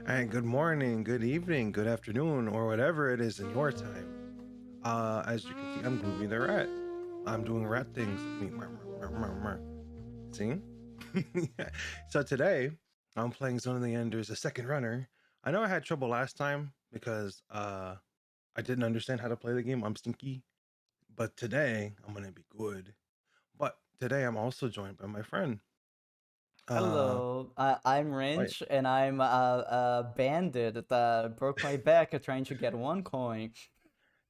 And good morning, good evening, good afternoon, or whatever it is in your time. As you can see, I'm Groovy the Rat. I'm doing rat things. See? So today, I'm playing Zone of the Enders, a second runner. I know I had trouble last time because I didn't understand how to play the game. I'm stinky. But today, I'm gonna be good. But today, I'm also joined by my friend. Uh, Hello, I'm wait, Wrench, and I'm a bandit that broke my back trying to get one coin.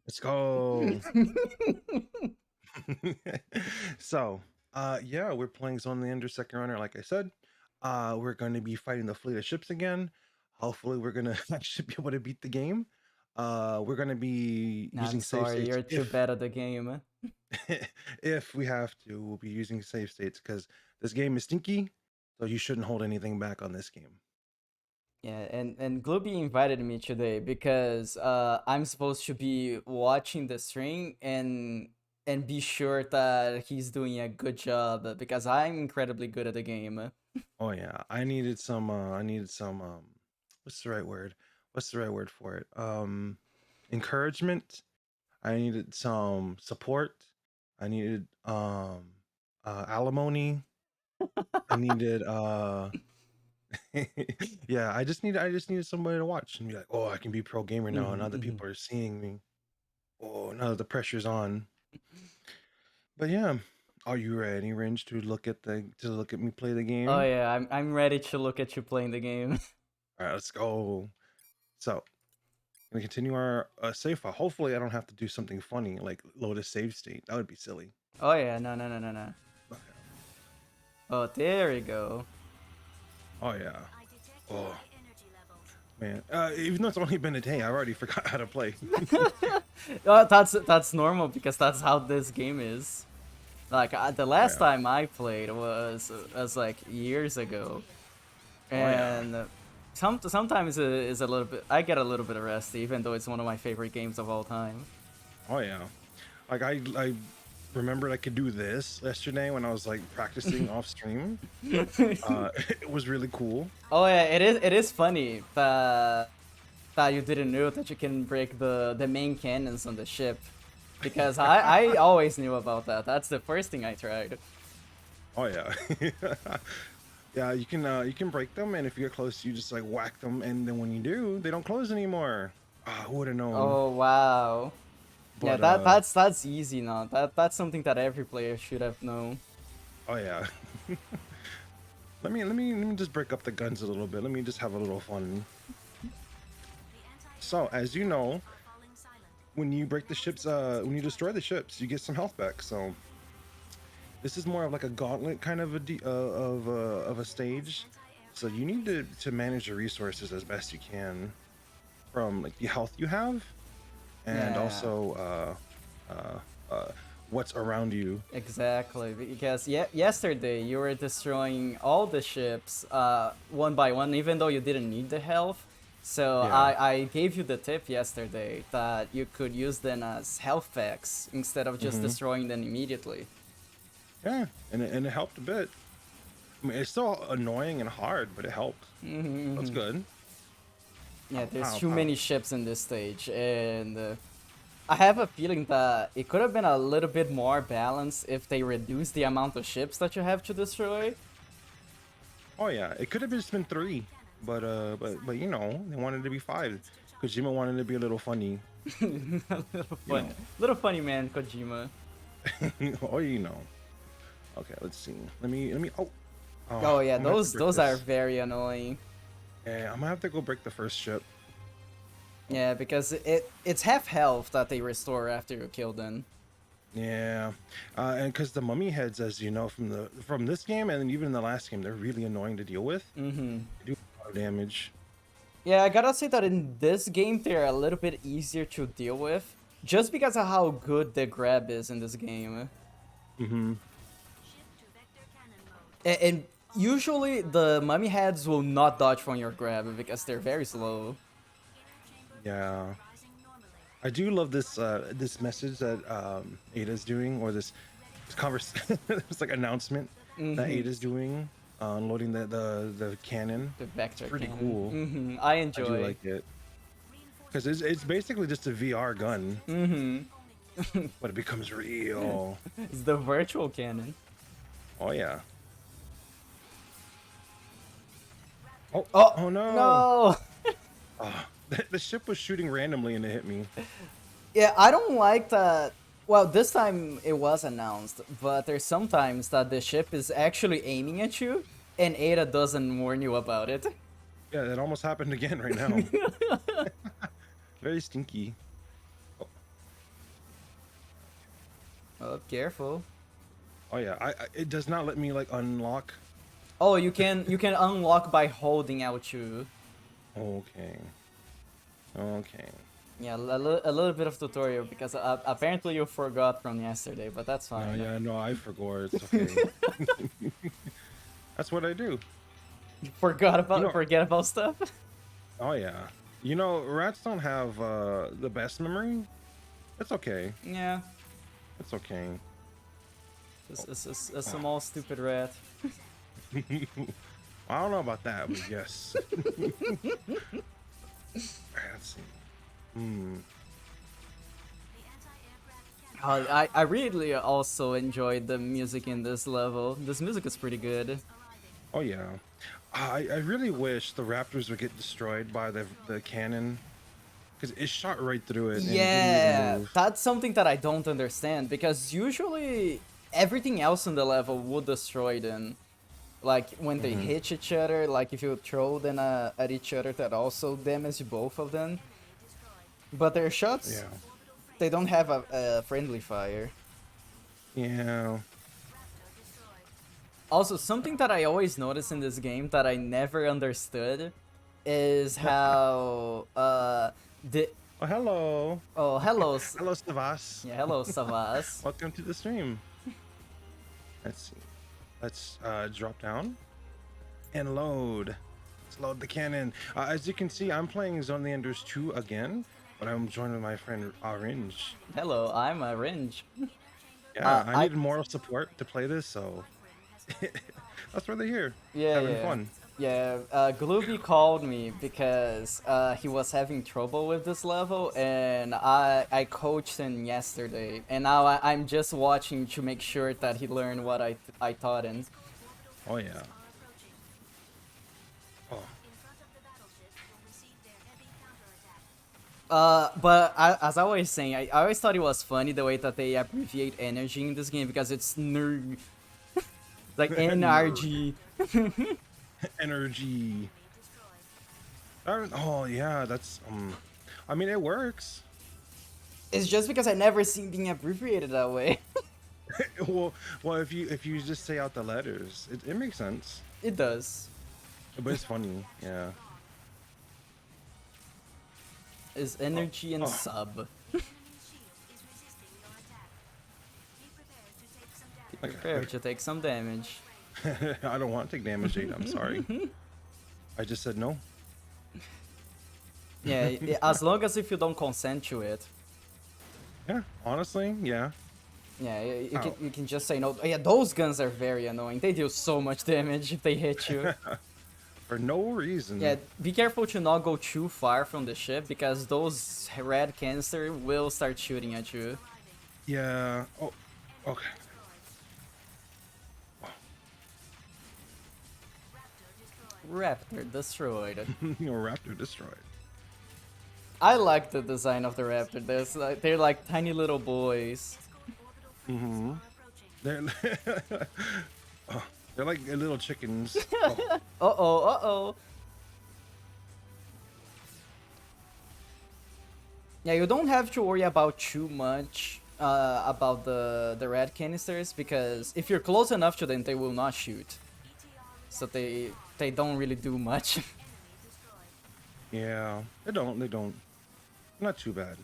let's go. So, yeah, we're playing Zone of the Ender second runner, like I said. We're going to be fighting the fleet of ships again. Hopefully, we're gonna actually be able to beat the game. We're gonna be I'm using save sorry, states you're too if bad at the game. if we have to. We'll be using save states because this game is stinky, so you shouldn't hold anything back on this game. Yeah, and Glooby invited me today because I'm supposed to be watching the stream and be sure that he's doing a good job because I'm incredibly good at the game. Oh yeah, I needed some. I needed some. What's the right word? What's the right word for it? Encouragement. I needed some support. I needed alimony. I needed yeah, I just needed somebody to watch and be like, "Oh, I can be pro gamer now and Mhm, other mhm. people are seeing me. Oh, now that the pressure's on." But yeah, are you ready, Ringe, to look at me play the Oh game? yeah, I'm ready to look at you playing the game. All right, let's go. So, gonna continue our save file. Hopefully, I don't have to do something funny like load a save state. That would be silly. Oh yeah, no, no, no, no, no. Okay. Oh, there we go. Oh yeah. Oh man. Even though it's only been a day, I already forgot how to play. That's normal because that's how this game is. Like the Oh last yeah. time I played was like years ago, Oh yeah. and sometimes it is a little bit. I get a little bit rusty, even though it's one of my favorite games of all time. Oh yeah. Like I remembered I could do this yesterday when I was like practicing off stream. It was really cool. Oh yeah, it is funny that you didn't know that you can break the main cannons on the ship, because I always knew about that. That's the first thing I tried. Oh yeah. Yeah, you can break them, and if you get close, you just like whack them, and then when you do, they don't close anymore. Ah, who would have known? Oh wow. Yeah, But that's easy now. That's something that every player should have known. oh yeah. Let me just break up the guns a little bit. Let me just have a little fun. So, as you know, when you break the ships, when you destroy the ships, you get some health back. So this is more of like a gauntlet kind of a stage. So you need to manage your resources as best you can from like the health you have, and Yeah, also what's around you. exactly. Because yesterday you were destroying all the ships one by one, even though you didn't need the health. So Yeah, I gave you the tip yesterday that you could use them as health packs instead of just hmm destroying them immediately. yeah, and it helped a bit. I mean, it's still annoying and hard, but it helped. That's good. Yeah, Pow, there's pow, too pow. many ships in this stage, and I have a feeling that it could have been a little bit more balanced if they reduced the amount of ships that you have to destroy. Oh yeah, it could have just been three, but you know they wanted to be five. Kojima wanted to be a little funny, A little you funny, know. little funny man, Kojima. Oh, you know. Okay, let's see. Let me. Oh, oh, Oh yeah, I'm gonna have to break those are this. very annoying. Yeah, I'm gonna have to go break the first ship. Oh, Yeah, because it's half health that they restore after you kill them. yeah, and because the mummy heads, as you know from this game and even in the last game, they're really annoying to deal with. Mm-hmm. They do a lot of damage. Yeah, I gotta say that in this game they're a little bit easier to deal with, just because of how good the grab is in this game. Mm-hmm. And usually the mummy heads will not dodge from your grab because they're very slow. Yeah, I do love this message that Ada's doing, or this this like announcement that Mm-hmm. Ada's doing, unloading the cannon. The It's vector pretty cannon. cool. Mm-hmm. I I do enjoy. like it because it's basically just a VR gun, Mm-hmm. but it becomes real. It's the virtual cannon. Oh yeah. Oh, Oh oh no. no! Oh, the ship was shooting randomly and it hit me. Yeah, I don't like that. Well, this time it was announced, but there's sometimes that the ship is actually aiming at you, and Ada doesn't warn you about it. Yeah, that almost happened again right now. Very stinky. Oh, Oh, careful. oh yeah, it does not let me like unlock. Oh, you can unlock by holding L2. Okay. Okay. Yeah, a little bit of tutorial because apparently you forgot from yesterday, but that's No, fine. yeah, no, I forgot. It's okay. That's what I do. You know, Forget about stuff. oh yeah. You know, rats don't have the best memory. It's okay. Yeah, It's okay. it's a Oh. small stupid rat. I don't know about that, but yes. Let's see. Hmm. I really also enjoyed the music in this level. This music is pretty good. Oh yeah. I really wish the raptors would get destroyed by the cannon because it shot right through it and it didn't even Yeah, move. that's something that I don't understand because usually everything else in the level would destroy them. Like when they Hmm. hit each other, like if you throw them at each other, that also damages both of them. But their shots, Yeah. they don't have a friendly fire. Yeah. Also, something that I always notice in this game that I never understood is how the Oh, hello. oh hello Hello, Stavas. yeah hello Savas. Welcome to the stream. Let's see. Let's drop down and load. Let's load the cannon. As you can see, I'm playing Zone of the Enders 2 again, but I'm joined with my friend Orange. Hello, I'm a Ringe. Yeah, I I needed moral support to play this, so that's why they're here, yeah having yeah fun. yeah. Glooby called me because he was having trouble with this level, and I coached him yesterday, and now I'm just watching to make sure that he learned what I taught him. Oh yeah. Oh, But as I was saying, I always thought it was funny the way that they abbreviate energy in this game because it's NERG, like nerd NRG. energy. Oh yeah, that's I mean, it works. It's just because I never seen being abbreviated that way. well, well, if you just say out the letters, it makes sense. It does. But it's funny. Yeah. Is Oh, energy and oh. sub. Prepare Okay. to take some damage. I don't want to take damage, Jade. I'm sorry. I just said no. Yeah, as long as if you don't consent to it. Yeah, honestly, yeah. Yeah, Oh. you can just say no. Yeah, those guns are very annoying. They deal so much damage if they hit you. For no reason. Yeah, be careful to not go too far from the ship because those red canister will start shooting at you. Yeah. Oh, okay. Raptor destroyed. Your raptor destroyed. I like the design of the raptor. They're like tiny little boys. Mm-hmm. They're oh, they're like little chickens. Oh, Uh-oh, uh-oh. Yeah, you don't have to worry about too much about the red canisters, because if you're close enough to them, they will not shoot. So they don't really do much. yeah. They don't. They don't. Not too bad.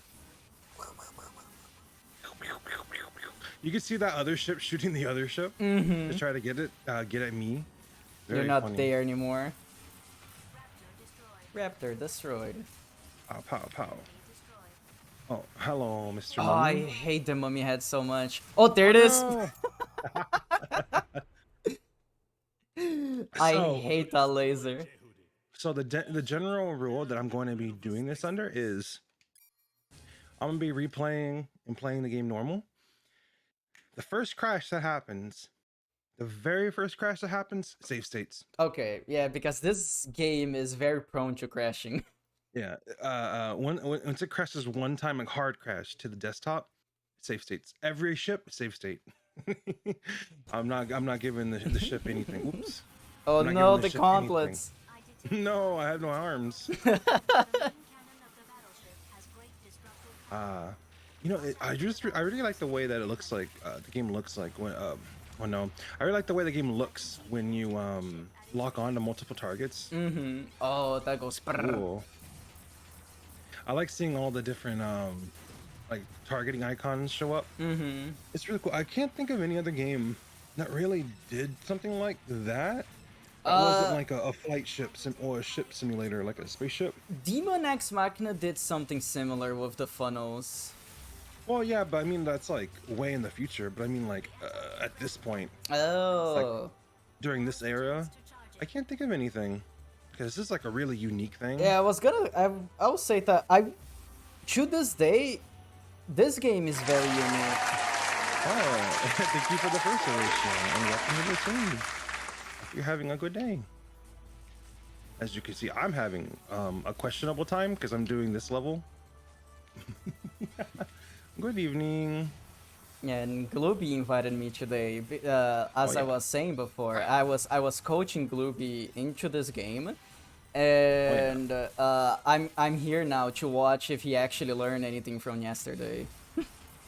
You can see that other ship shooting the other ship to try to get at me. You're Very not funny. there anymore. Raptor destroyed. Pow, pow, pow. Oh, hello, Mr. Oh, I Mummy. hate the mummy head so much. Oh, there it is. No. I So, hate that laser. so the general rule that I'm going to be doing this under is I'm gonna be replaying and playing the game normal. The first crash that happens, the very first crash that happens, save states. Okay, yeah, because this game is very prone to crashing. Yeah. Once it crashes one time, like hard crash to the desktop, save states. Every ship, save state. I'm not giving the ship anything. Oops. Oh I'm not no, giving the ship anything. gauntlets. No, I have no arms. You know, I really like the way that it looks like the game looks like when no, I really like the way the game looks when you lock on to multiple targets. Mm-hmm. Oh, that goes. Cool. I like seeing all the different like targeting icons show up. Mm-hmm. It's really cool. I can't think of any other game that really did something like that. It wasn't like a flight ship or a ship simulator, like a spaceship. Demon X Machina did something similar with the funnels. Well, yeah, but I mean that's like way in the future. But I mean like at this point, Oh. during this era, I can't think of anything because this is like a really unique thing. Yeah, I will say that to this day, this game is very unique. Oh, thank you for the first iteration and welcome to the team. Hope you're having a good day. As you can see, I'm having a questionable time because I'm doing this level. Good evening. Yeah, and Glooby invited me today. As I was saying before, I was coaching Glooby into this game, and I'm here now to watch if he actually learned anything from yesterday.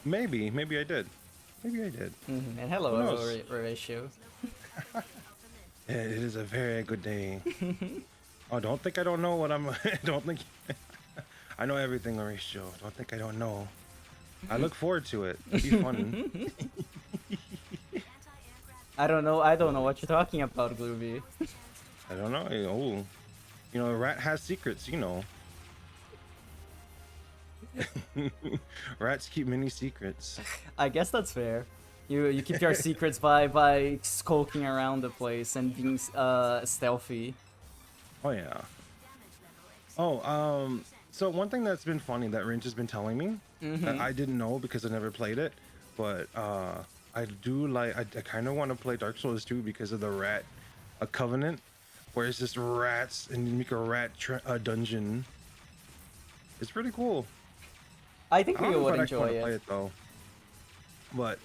Maybe I did. Maybe I did. Mm-hmm. And hello, Horatio. It is a very good day. Oh, don't think I don't know what I'm. Don't think I know everything, Horatio. Don't think I don't know. I look forward to it. It'll be fun. I don't know what you're talking about, Glooby. I don't know. Oh, you know, a rat has secrets. You know, rats keep many secrets. I guess that's fair. You keep your secrets by skulking around the place and being stealthy. Oh yeah. Oh, so one thing that's been funny that Rinch has been telling me that I didn't know because I never played it, but I do like. I kind of want to play Dark Souls 2 because of the rat, a covenant, where it's just rats and you make a rat dungeon. It's pretty cool. I think I don't we know would if I'd actually want to enjoy play it. it though, but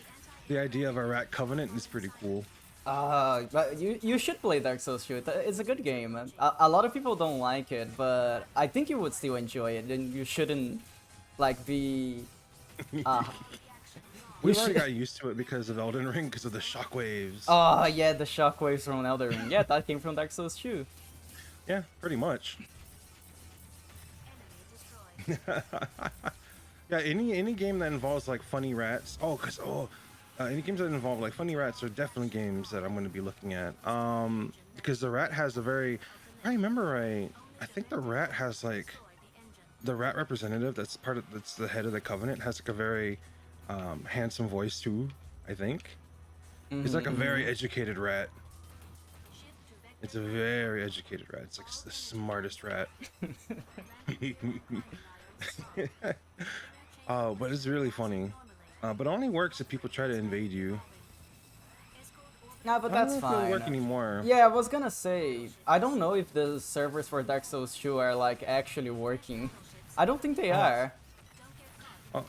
the idea of a rat covenant is pretty cool. But you should play Dark Souls 2. It's a good game. A lot of people don't like it, but I think you would still enjoy it, and you shouldn't like be. We've already got used to it because of Elden Ring, because of the shockwaves. Oh yeah, the shockwaves from Elden Ring. Yeah, that came from Dark Souls 2. Yeah, pretty much. Yeah, any game that involves like funny rats. Any games that involve like funny rats are definitely games that I'm going to be looking at. Because the rat has a very, if I remember right, I think the rat has like the rat representative that's the head of the covenant has like a very handsome voice too. I think he's like a very educated rat. It's a very educated rat. It's like the smartest rat. But it's really funny. But it only works if people try to invade you. Nah, but I don't that's know if it'll fine. work anymore. Yeah, I was gonna say, I don't know if the servers for Dark Souls 2 are like actually working. I don't think they are. Oh,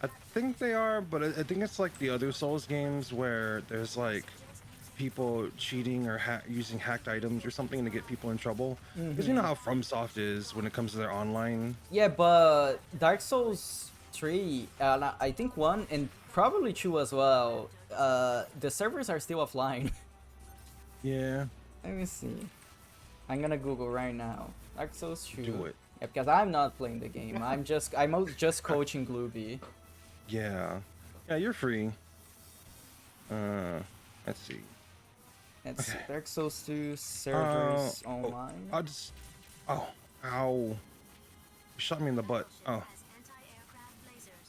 I think they are, but I think it's like the other Souls games where there's like people cheating or using hacked items or something to get people in trouble. Because you know how FromSoft is when it comes to their online. Yeah, but Dark Souls 3, I think 1 and probably 2 as well, the servers are still offline. Yeah, Let me see. I'm gonna Google right now. Dark Souls 2. do it. Yeah, because I'm not playing the game. I'm just coaching Glooby. Yeah, yeah, you're free. Let's see. Let's see. Okay. Dark Souls 2 servers Oh, online. I'll just. Oh, ow! You shot me in the butt. Oh.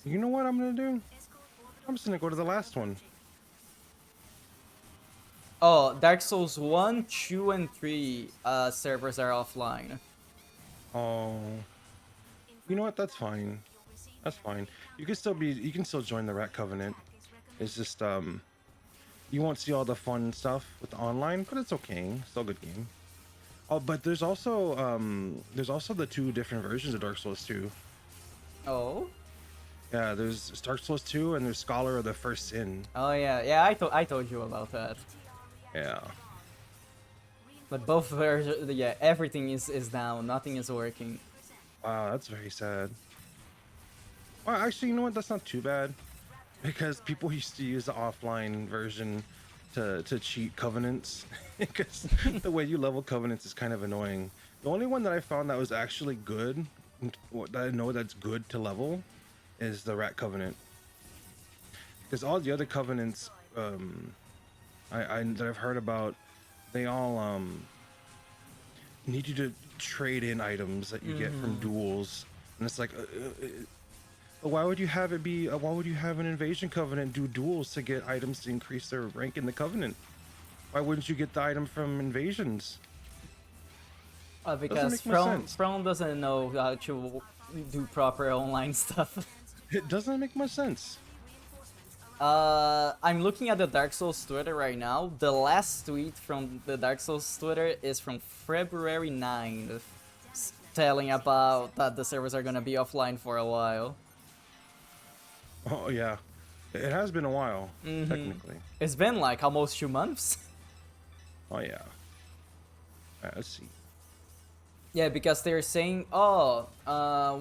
You know what I'm gonna do? I'm just gonna go to the last one. Oh, Dark Souls 1, 2, and 3 servers are offline. Oh. You know what? That's fine. That's fine. You can still be. You can still join the Rat Covenant. It's just you won't see all the fun stuff with the online, but it's okay. Still a good game. Oh, but there's also the two different versions of Dark Souls 2. Oh? Yeah, there's Dark Souls 2 and there's Scholar of the First Sin. Oh yeah, yeah, I told you about that. Yeah. But both versions, yeah, everything is down, nothing is working. Wow, that's very sad. Well, actually, you know what? That's not too bad. Because people used to use the offline version to cheat covenants. Because the way you level covenants is kind of annoying. The only one that I found that was actually good, that I know that's good to level, is the Rat Covenant. Because all the other covenants that I've heard about, they all need you to trade in items that you get from duels, and it's like why would you have it be why would you have an invasion covenant do duels to get items to increase their rank in the covenant? Why wouldn't you get the item from invasions? Because From doesn't know how to do proper online stuff. It doesn't make much sense. I'm looking at the Dark Souls Twitter right now. The last tweet from the Dark Souls Twitter is from February 9th, telling about that the servers are gonna be offline for a while. Oh yeah, it has been a while, technically. It's been like almost 2 months. Oh yeah. Alright, let's see. Yeah, because they're saying, oh,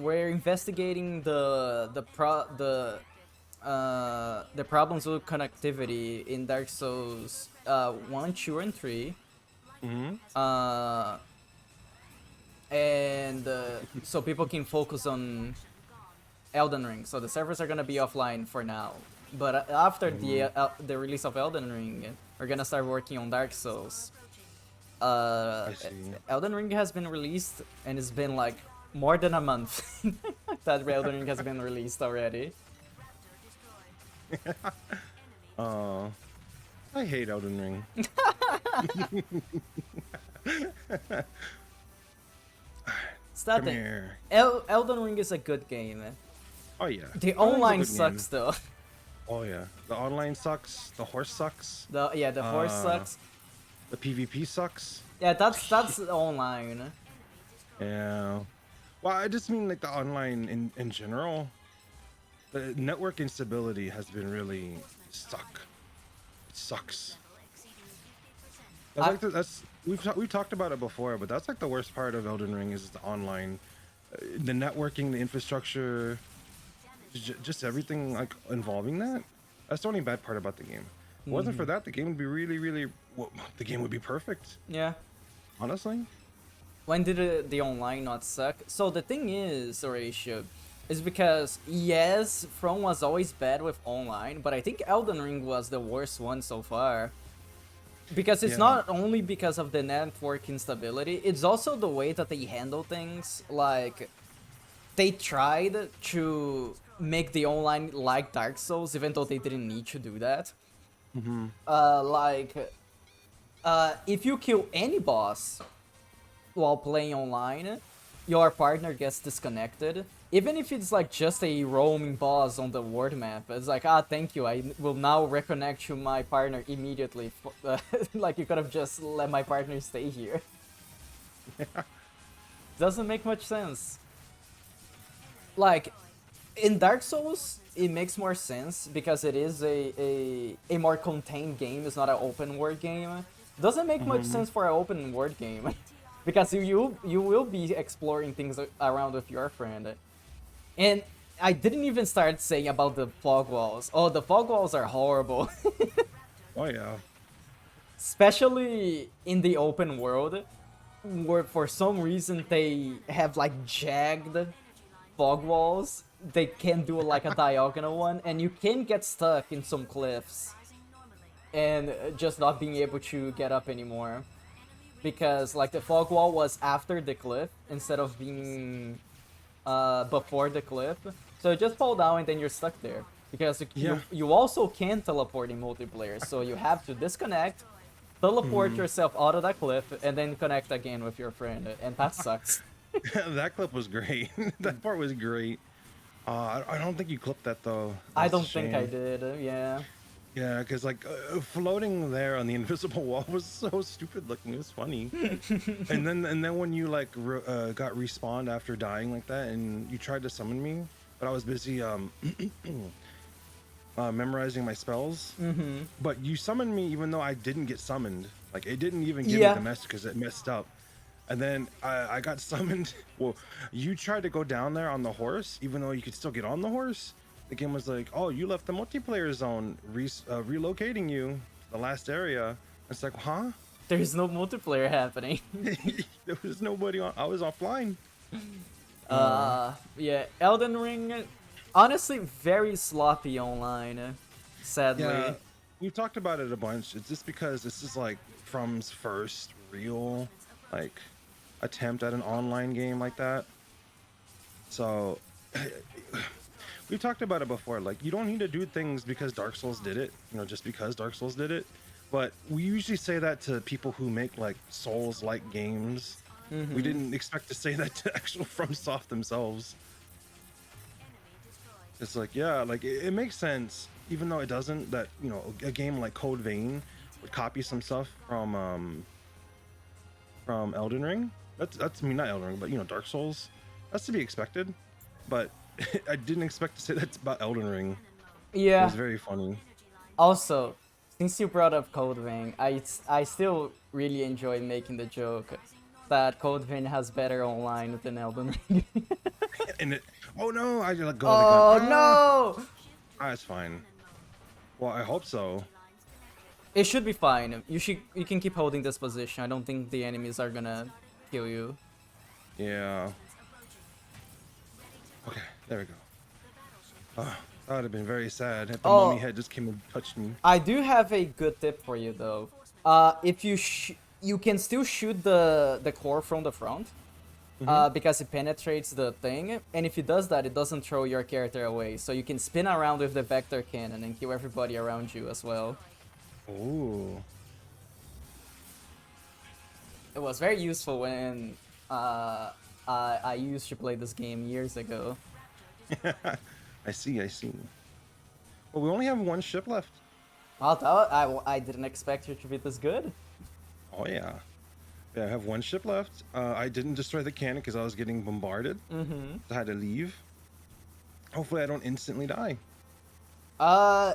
we're investigating the problems with connectivity in Dark Souls 1, 2, and 3. And so people can focus on Elden Ring. So the servers are gonna be offline for now. But after the release of Elden Ring, we're gonna start working on Dark Souls. I see. Elden Ring has been released, and it's been like more than a month that Elden Ring has been released already. I hate Elden Ring. Come here. Elden Ring is a good game. Oh yeah. The online sucks though. Oh yeah. The online sucks. The horse sucks. The horse sucks. The PvP sucks. Yeah, that's online. Yeah. Well, I just mean like the online in general. The network instability has been really stuck. It sucks. We've talked about it before, but that's like the worst part of Elden Ring is the online, the networking, the infrastructure, just everything like involving that. That's the only bad part about the game. If it wasn't for that, the game would be the game would be perfect. Yeah. Honestly. When did the online not suck? So the thing is, Horatio, is because yes, From was always bad with online, but I think Elden Ring was the worst one so far. Because it's not only because of the network instability, it's also the way that they handle things. Like, they tried to make the online like Dark Souls, even though they didn't need to do that. If you kill any boss while playing online, your partner gets disconnected. Even if it's like just a roaming boss on the world map, it's like, thank you, I will now reconnect to my partner immediately. Like, you could have just let my partner stay here. Doesn't make much sense. Like, in Dark Souls, it makes more sense because it is a more contained game. It's not an open world game. Doesn't make much Mm-hmm. sense for an open world game because you will be exploring things around with your friend. And I didn't even start saying about the fog walls. Oh, the fog walls are horrible. Oh yeah. Especially in the open world, where for some reason they have like jagged fog walls. They can do like a diagonal one, and you can get stuck in some cliffs and just not being able to get up anymore. Because like the fog wall was after the cliff instead of being before the cliff. So you just fall down and then you're stuck there. Because Yeah. you also can teleport in multiplayer, so you have to disconnect, teleport Mm. yourself out of that cliff, and then connect again with your friend, and that sucks. That clip was great. That part was great. I don't think you clipped that though. I That's a don't think I shame. did, yeah. Yeah, because like floating there on the invisible wall was so stupid looking. It was funny. And then when you like got respawned after dying like that, and you tried to summon me, but I was busy memorizing my spells. Mm-hmm. But you summoned me even though I didn't get summoned. Like it didn't even give me the Yeah. message because it messed up. And then I got summoned. Well, you tried to go down there on the horse, even though you could still get on the horse. The game was like, "Oh, you left the multiplayer zone, relocating you to the last area." It's like, huh? There's no multiplayer happening. There was nobody on. I was offline. Yeah, Elden Ring, honestly, very sloppy online, Yeah, sadly. we've talked about it a bunch. It's just because this is like From's first real like attempt at an online game like that. So we've talked about it before. Like you don't need to do things because Dark Souls did it, just because Dark Souls did it. But we usually say that to people who make like Souls-like games. We Mm-hmm. didn't expect to say that to actual FromSoft themselves. It's like, yeah, like it makes sense, even though it doesn't. That a game like Code Vein would copy some stuff from Elden Ring. That's I mean not Elden Ring, but Dark Souls. That's to be expected. But I didn't expect to say that's about Elden Ring. It Yeah. was very funny. Also, since you brought up Code Vein, I still really enjoy making the joke that Code Vein has better online than Elden Ring. And oh no, I let go of the gun. Oh no! It's fine. Well, I hope so. It should be fine. You can keep holding this position. I don't think the enemies are gonna kill you. Yeah. Okay, there we go. That would have been very sad if the mummy Oh, head just came and touched me. I do have a good tip for you though. If you can still shoot the core from the front, Hmm. because it penetrates the thing, and if it does that, it doesn't throw your character away. So you can spin around with the vector cannon and kill everybody around you as well. Ooh. It was very useful when I used to play this game years ago. I see, I see. Well, we only have one ship left. I didn't expect you to be this good. Oh yeah. Yeah, I have one ship left. I didn't destroy the cannon because I was getting bombarded. Mm-hmm. I had to leave. Hopefully I don't instantly die.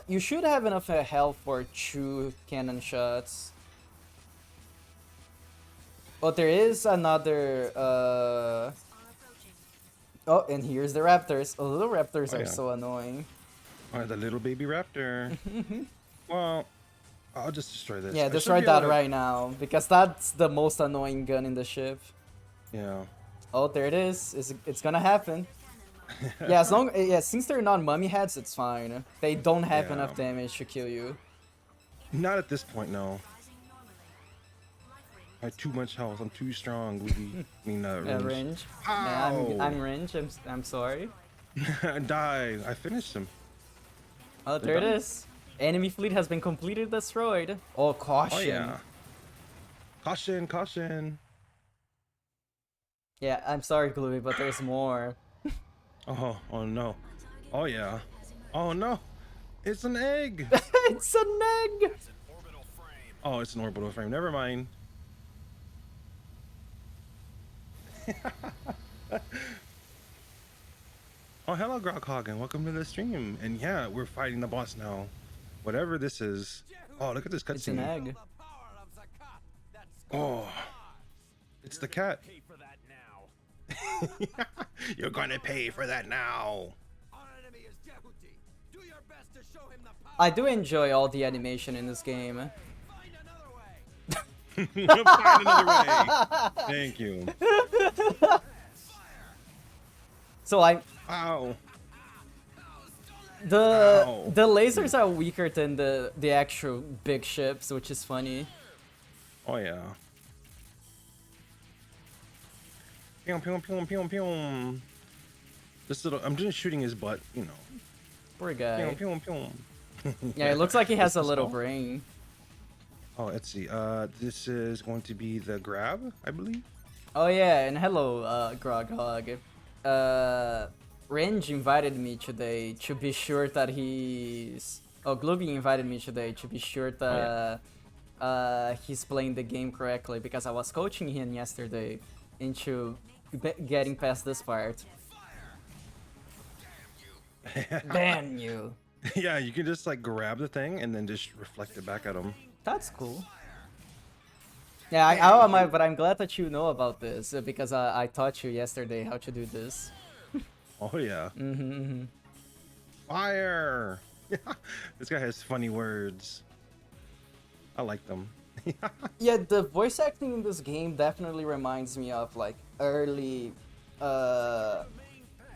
You should have enough health for 2 cannon shots. But there is another, Oh, and here's the raptors. Oh, little raptors Oh are yeah. so annoying. All right, the little baby raptor. Well, I'll just destroy this. Yeah, I should destroy be able that to. right now, because that's the most annoying gun in the ship. Yeah. Oh, there it is. It's gonna happen. Yeah, yeah, since they're not mummy heads, it's fine. They don't have Yeah. enough damage to kill you. Not at this point, no. I have too much health. I'm too strong, Googie. I mean, Yeah, range. range. Yeah, Ow! I'm range. I'm sorry. I died. I finished him. Oh, They're there it done. is. Enemy fleet has been completely destroyed. Oh, Oh caution. yeah. Caution, caution. Yeah, I'm sorry, Gloomy, but there's more. Oh no. Oh yeah. Oh no. It's an egg. It's an egg! Oh, it's an orbital frame. Never mind. Oh, hello, Grokhog, and welcome to the stream. And yeah, we're fighting the boss now. Whatever this is. Oh, look at this It's an cutscene. egg. Oh, it's the cat. You're gonna pay for that now. I do enjoy all the animation in this game. Find another way. Thank you. So I Ow. the Ow. the lasers are weaker than the actual big ships, which is funny. Oh yeah. Pew pew pew pew pew. This little, I'm just shooting his butt, you know. Poor Pew guy. pew pew. Yeah, it looks like he has This a is little all? brain. Oh, let's see. This is going to be the grab, I believe. Oh yeah, and hello, Groghog. Range invited me today to be sure that he's. Oh, Glooby invited me today to be sure that he's playing the game correctly because I was coaching him yesterday into getting past this part. Ban you. Yeah, you can just like grab the thing and then just reflect it back at him. That's cool. Yeah, but I'm glad that you know about this because I taught you yesterday how to do this. Oh yeah. Mm-hmm. Fire! This guy has funny words. I like them. Yeah, the voice acting in this game definitely reminds me of like early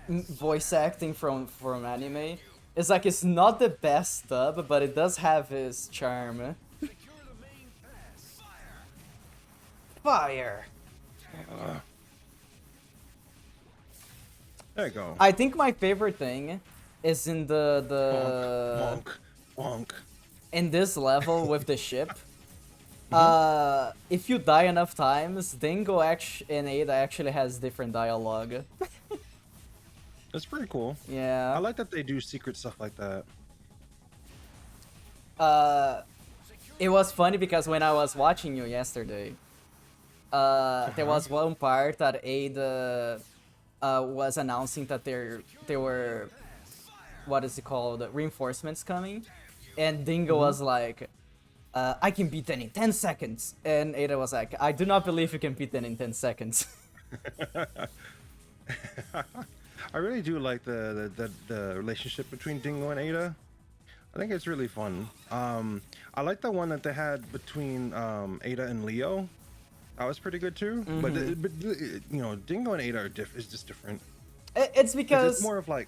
voice acting from anime. It's like it's not the best dub, but it does have its charm. Fire! There you go. I think my favorite thing is in the Wonk, wonk. in this level with the ship. If you die enough times, Dingo and Ada actually has different dialogue. That's pretty cool. Yeah. I like that they do secret stuff like that. It was funny because when I was watching you yesterday, there was one part that Ada was announcing that there were what is it called, reinforcements coming, and Dingo was like, I can beat them in 10 seconds, and Ada was like, I do not believe you can beat them in 10 seconds. I really do like the relationship between Dingo and Ada. I think it's really fun. I like the one that they had between Ada and Leo. That was pretty good too. But you know, Dingo and Ada is just different. It's because It's more of like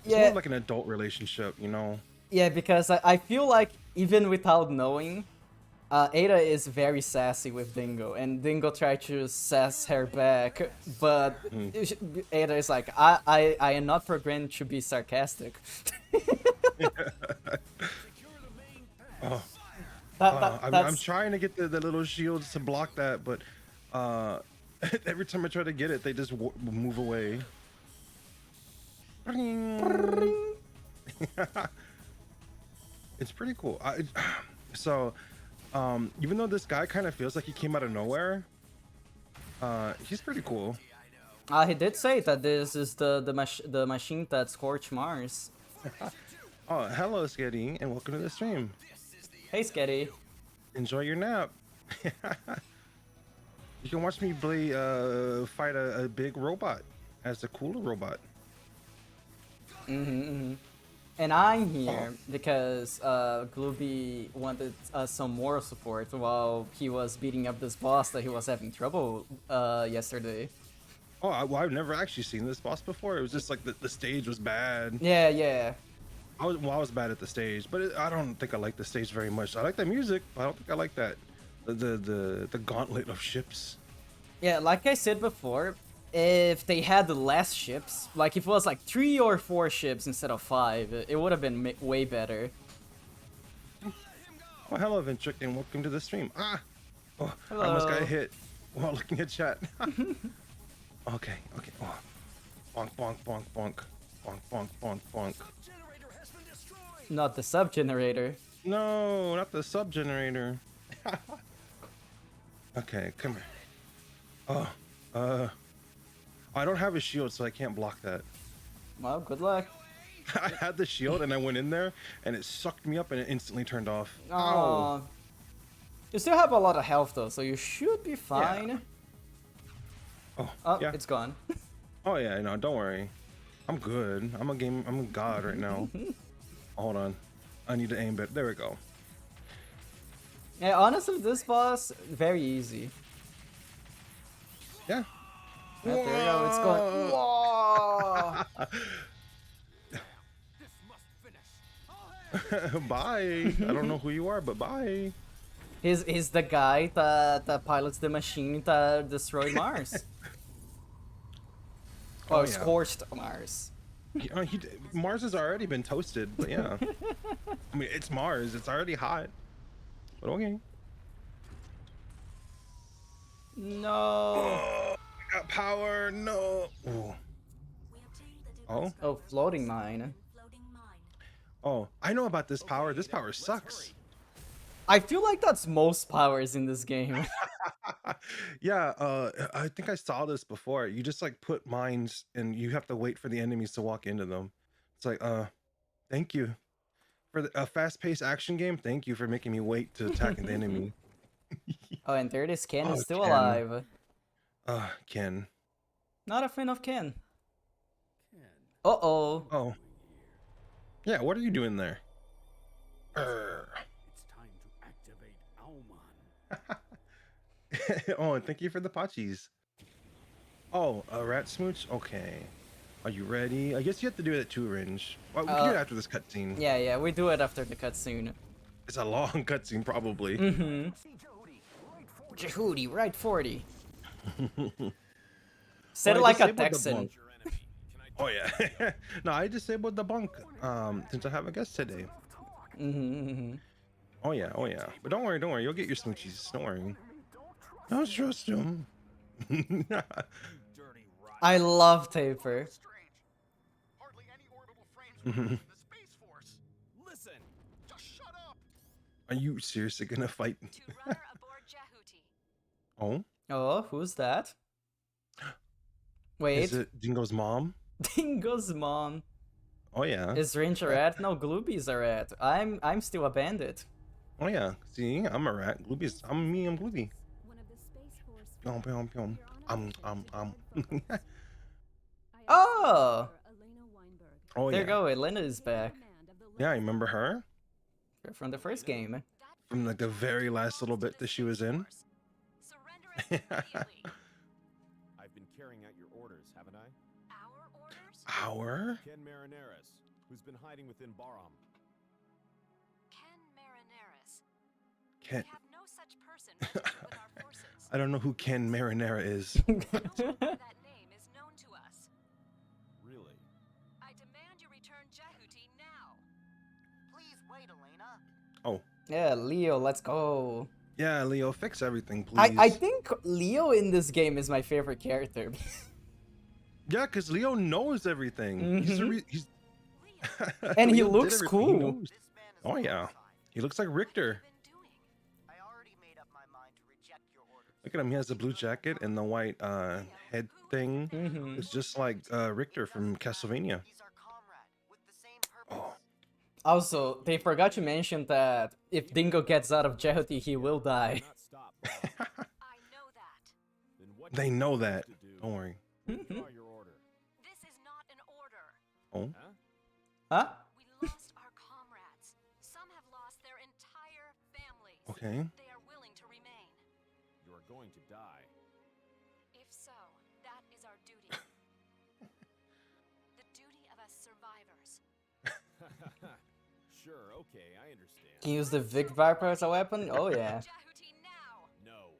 more of like an adult relationship, you know. Yeah, because I feel like even without knowing, Ada is very sassy with Dingo, and Dingo tried to sass her back, but Ada is like, I am not programmed to be sarcastic. Oh, I'm That's trying to get the little shields to block that, but every time I try to get it, they just move away. It's pretty cool. So even though this guy kind of feels like he came out of nowhere, he's pretty cool. he did say that this is the machine that scorched Mars. Oh, hello, Sketty, and welcome to the stream. Hey, Sketty. Enjoy your nap. You can watch me fight a big robot as a cooler robot. And I'm here because Glooby wanted some moral support while he was beating up this boss that he was having trouble yesterday. Oh, well, I've never actually seen this boss before. It was just like the stage was bad. Yeah. I was bad at the stage, but I don't think I like the stage very much. I like the music, but I don't think I like that the gauntlet of ships. Yeah, like I said before, if they had less ships, like if it was like 3 or 4 ships instead of 5, it would have been way better. Oh, hello, Ventric, and welcome to the stream. Oh, Hello. I almost got hit while looking at chat. Okay. Oh. Bonk, bonk, bonk, bonk. Bonk, bonk, bonk, bonk. Not the sub generator. No, not the sub generator. Okay, come here. Oh, I don't have a shield, so I can't block that. Well, good luck. I had the shield and I went in there and it sucked me up and it instantly turned off. Ow! Oh, you still have a lot of health though, so you should be Yeah. fine. Oh, Oh, yeah. it's gone. Oh yeah, no, don't worry. I'm good. I'm a god right now. Hold on. I need to aim better. There we go. Yeah, honestly, this boss, very easy. Yeah. Yeah, there you go, it's going. Whoa! Bye. I don't know who you are, but bye. He's the guy that pilots the machine that destroyed Mars. Oh, Oh, yeah. scorched Mars. Mars has already been toasted, but yeah. I mean, it's Mars. It's already hot. But okay. No. Oh, I got power. No. Ooh. Oh. Oh, floating mine. Oh, I know about this power. This power sucks. I feel like that's most powers in this game. Yeah, I think I saw this before. You just like put mines and you have to wait for the enemies to walk into them. It's like, thank you for a fast-paced action game. Thank you for making me wait to attack the enemy. Oh, and there it is. Ken Oh, is still Ken. alive. Ken. Not a fan of Ken. Uh-oh. Oh. Yeah, what are you doing there? Urgh. It's time to activate Auman. Oh, and thank you for the pachis. Oh, a rat smooch? Okay. Are you ready? I guess you have to do it at 2 range. Well, we can do it after this cutscene. Yeah, we do it after the cutscene. It's a long cutscene, probably. Mm-hmm. Jehudi, right 40. Said Oh, it I like a disabled the Texan. bunk. Oh yeah. No, I disabled the bunk. Since I have a guest today. Mm-hmm. Oh yeah, oh yeah. But don't worry. You'll get your smoochies. Don't worry. Don't trust him. I love Taper. Hardly any orbital frames remain in the Space Force. Listen, just shut up. Are you seriously gonna fight? To runner aboard Jehuti. Oh? Oh, who's that? Wait. Is it Dingo's mom? Dingo's mom. Oh yeah. Is Ranger rat? No, Glooby's a rat. I'm still a bandit. Oh yeah. See, I'm a rat. Glooby's I'm Glooby. One of the Space Force. Pyom, pyom, pyom. Oh! Elena Weinberg. Oh There yeah. you go, Elena is back. Yeah, I remember her From the first game. from like the very last little bit that she was in. Surrender it immediately. I've been carrying out your orders, haven't I? Our orders? Our? Ken Marineris, who's been hiding within Baram. Ken Marineris. Ken. We have no such person registered with our forces. I don't know who Ken Marinera is. No one by that name is known to us. Really? I demand you return Jehuti now. Please wait, Elena. Oh. Yeah, Leo, let's go. Yeah, Leo, fix everything, please. I think Leo in this game is my favorite character. Yeah, because Leo knows everything. He's And he Leo did looks everything. cool. knows. This man is Oh yeah. He looks like Richter. Been doing. I already made up my mind to reject your orders. Look at him. He has the blue jacket and the white head thing. Mhm. It's just like Richter from Castlevania. He's our comrade with the same purpose. Oh. Also, they forgot to mention that if Dingo gets out of Jehuti, he will die. Not stop. Baram. I know that. Then what They do you know want that. to do? Don't worry. Withdraw your order. This is not an order. Oh. Huh? Huh? We lost our comrades. Some have lost their entire families. Okay. They are willing to remain. You are going to die. If so, that is our duty. The duty of us survivors. Sure, okay, I understand. Can you use the Vic Viper as a weapon? Oh yeah. Jehuti now! No,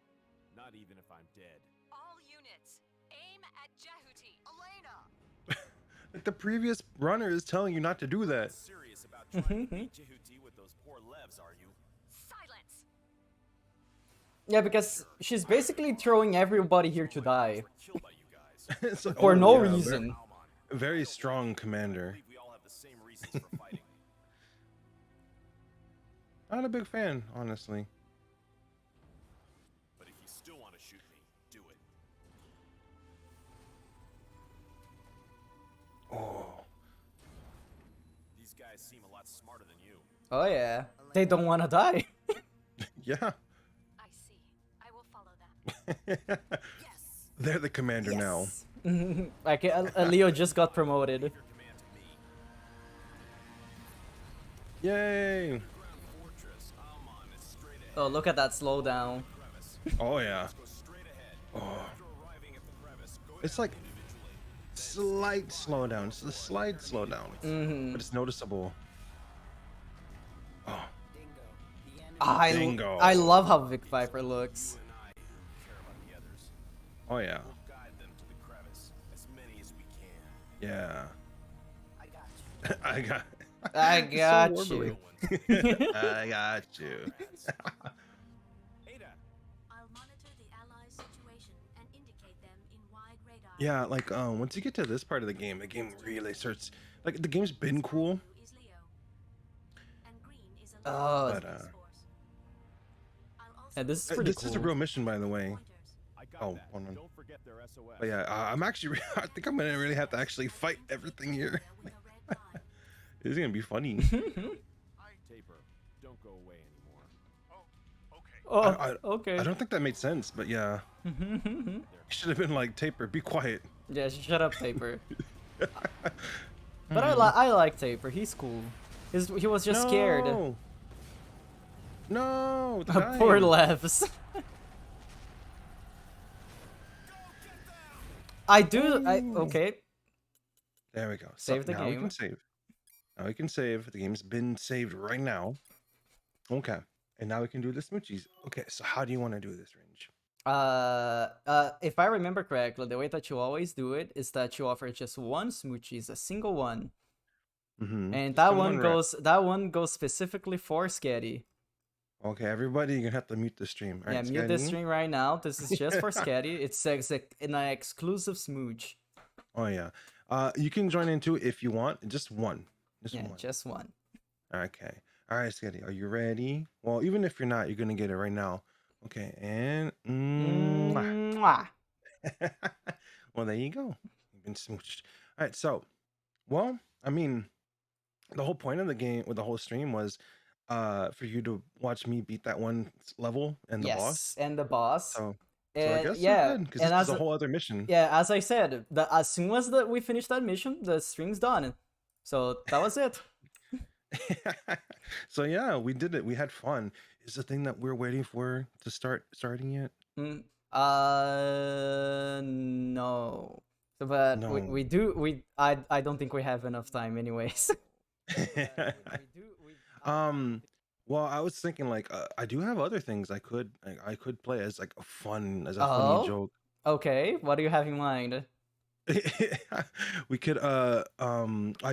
not even if I'm dead. All units, aim at Jehuti. Elena! Like the previous runner is telling you not to do that. Serious about trying to beat Jehuti with those poor levs, are you? Silence! Yeah, because she's basically throwing everybody here to die. Killed by you guys. It's like, For oh, no yeah, reason. Very strong commander. We all have the same reasons for fighting. Not a big fan, honestly. But if you still want to shoot me, do it. Oh. smarter than you. Oh yeah. They don't want to die. Yeah. I see. I will follow them. They're the commander now. Yes. Like Leo just got promoted. Your command to me. Yay. Ground fortress. I'm on it straight ahead. Oh, look at that slowdown. Crevice. Oh yeah. Go straight ahead. Oh. After arriving at the crevice, go It's down like individually. slight slowdown. It's a slight slowdown, Mm-hmm. but it's noticeable. Oh, Dingo. I love how Vic Viper looks. You and I care about the others. oh yeah, We'll guide them to the crevice, as many as we can. yeah. I got you. I got. I It's so got warbly. you. I got you. Ada, I'll monitor the allies' situation and indicate them in wide radar. Yeah, like once you get to this part of the game really starts. Like the game's been cool. Blue is Leo, and green is a Oh. But, Space Force. I'll also Yeah, this is Uh, pretty this cool. is a real mission, by the way. pointers. I got Oh, that. hold on. Don't forget their SOS. But yeah, I'm actually. I think I'm gonna really have to actually fight everything here. With a red line. It's gonna be funny. Taper, don't go away anymore. Oh, okay. I don't think that made sense, but yeah, you should have been like Taper, be quiet. Yeah, shut up, Taper. But I like Taper. He's cool. He was just scared. No, the Poor guy. Levs. Okay. There we go. Save the now we game. can save. Now we can save. The game's been saved right now. Okay, and now we can do the smoochies. Okay, so how do you want to do this, Range? If I remember correctly, the way that you always do it is that you offer just one smoochies, a single one, Mm-hmm. and that one goes specifically for Sketty. Okay, everybody, you're gonna have to mute the stream. All Yeah, right, mute this Scotty? stream right now. This is just for Sketty. It's an exclusive smooch. Oh yeah. You can join in too if you want. Just one. Just Yeah, one. just one. Okay. All right, Sketty, are you ready? Well, even if you're not, you're gonna get it right now. Okay, and Mwah. well, there you go. You've been smooched. All right, so, well, I mean, the whole point of the game with the whole stream was, for you to watch me beat that one level and the Yes, boss. and the boss. So I And guess yeah, we're good because and this is as a whole other mission. yeah, as I said, as soon as we finish that mission, the stream's done. So that was it. So yeah, we did it. We had fun. Is the thing that we're waiting for to starting yet? No. So, but No. I don't think we have enough time anyways. Well, I was thinking like I do have other things I could play as like a funny Oh? joke. Okay, what do you have in mind? We could I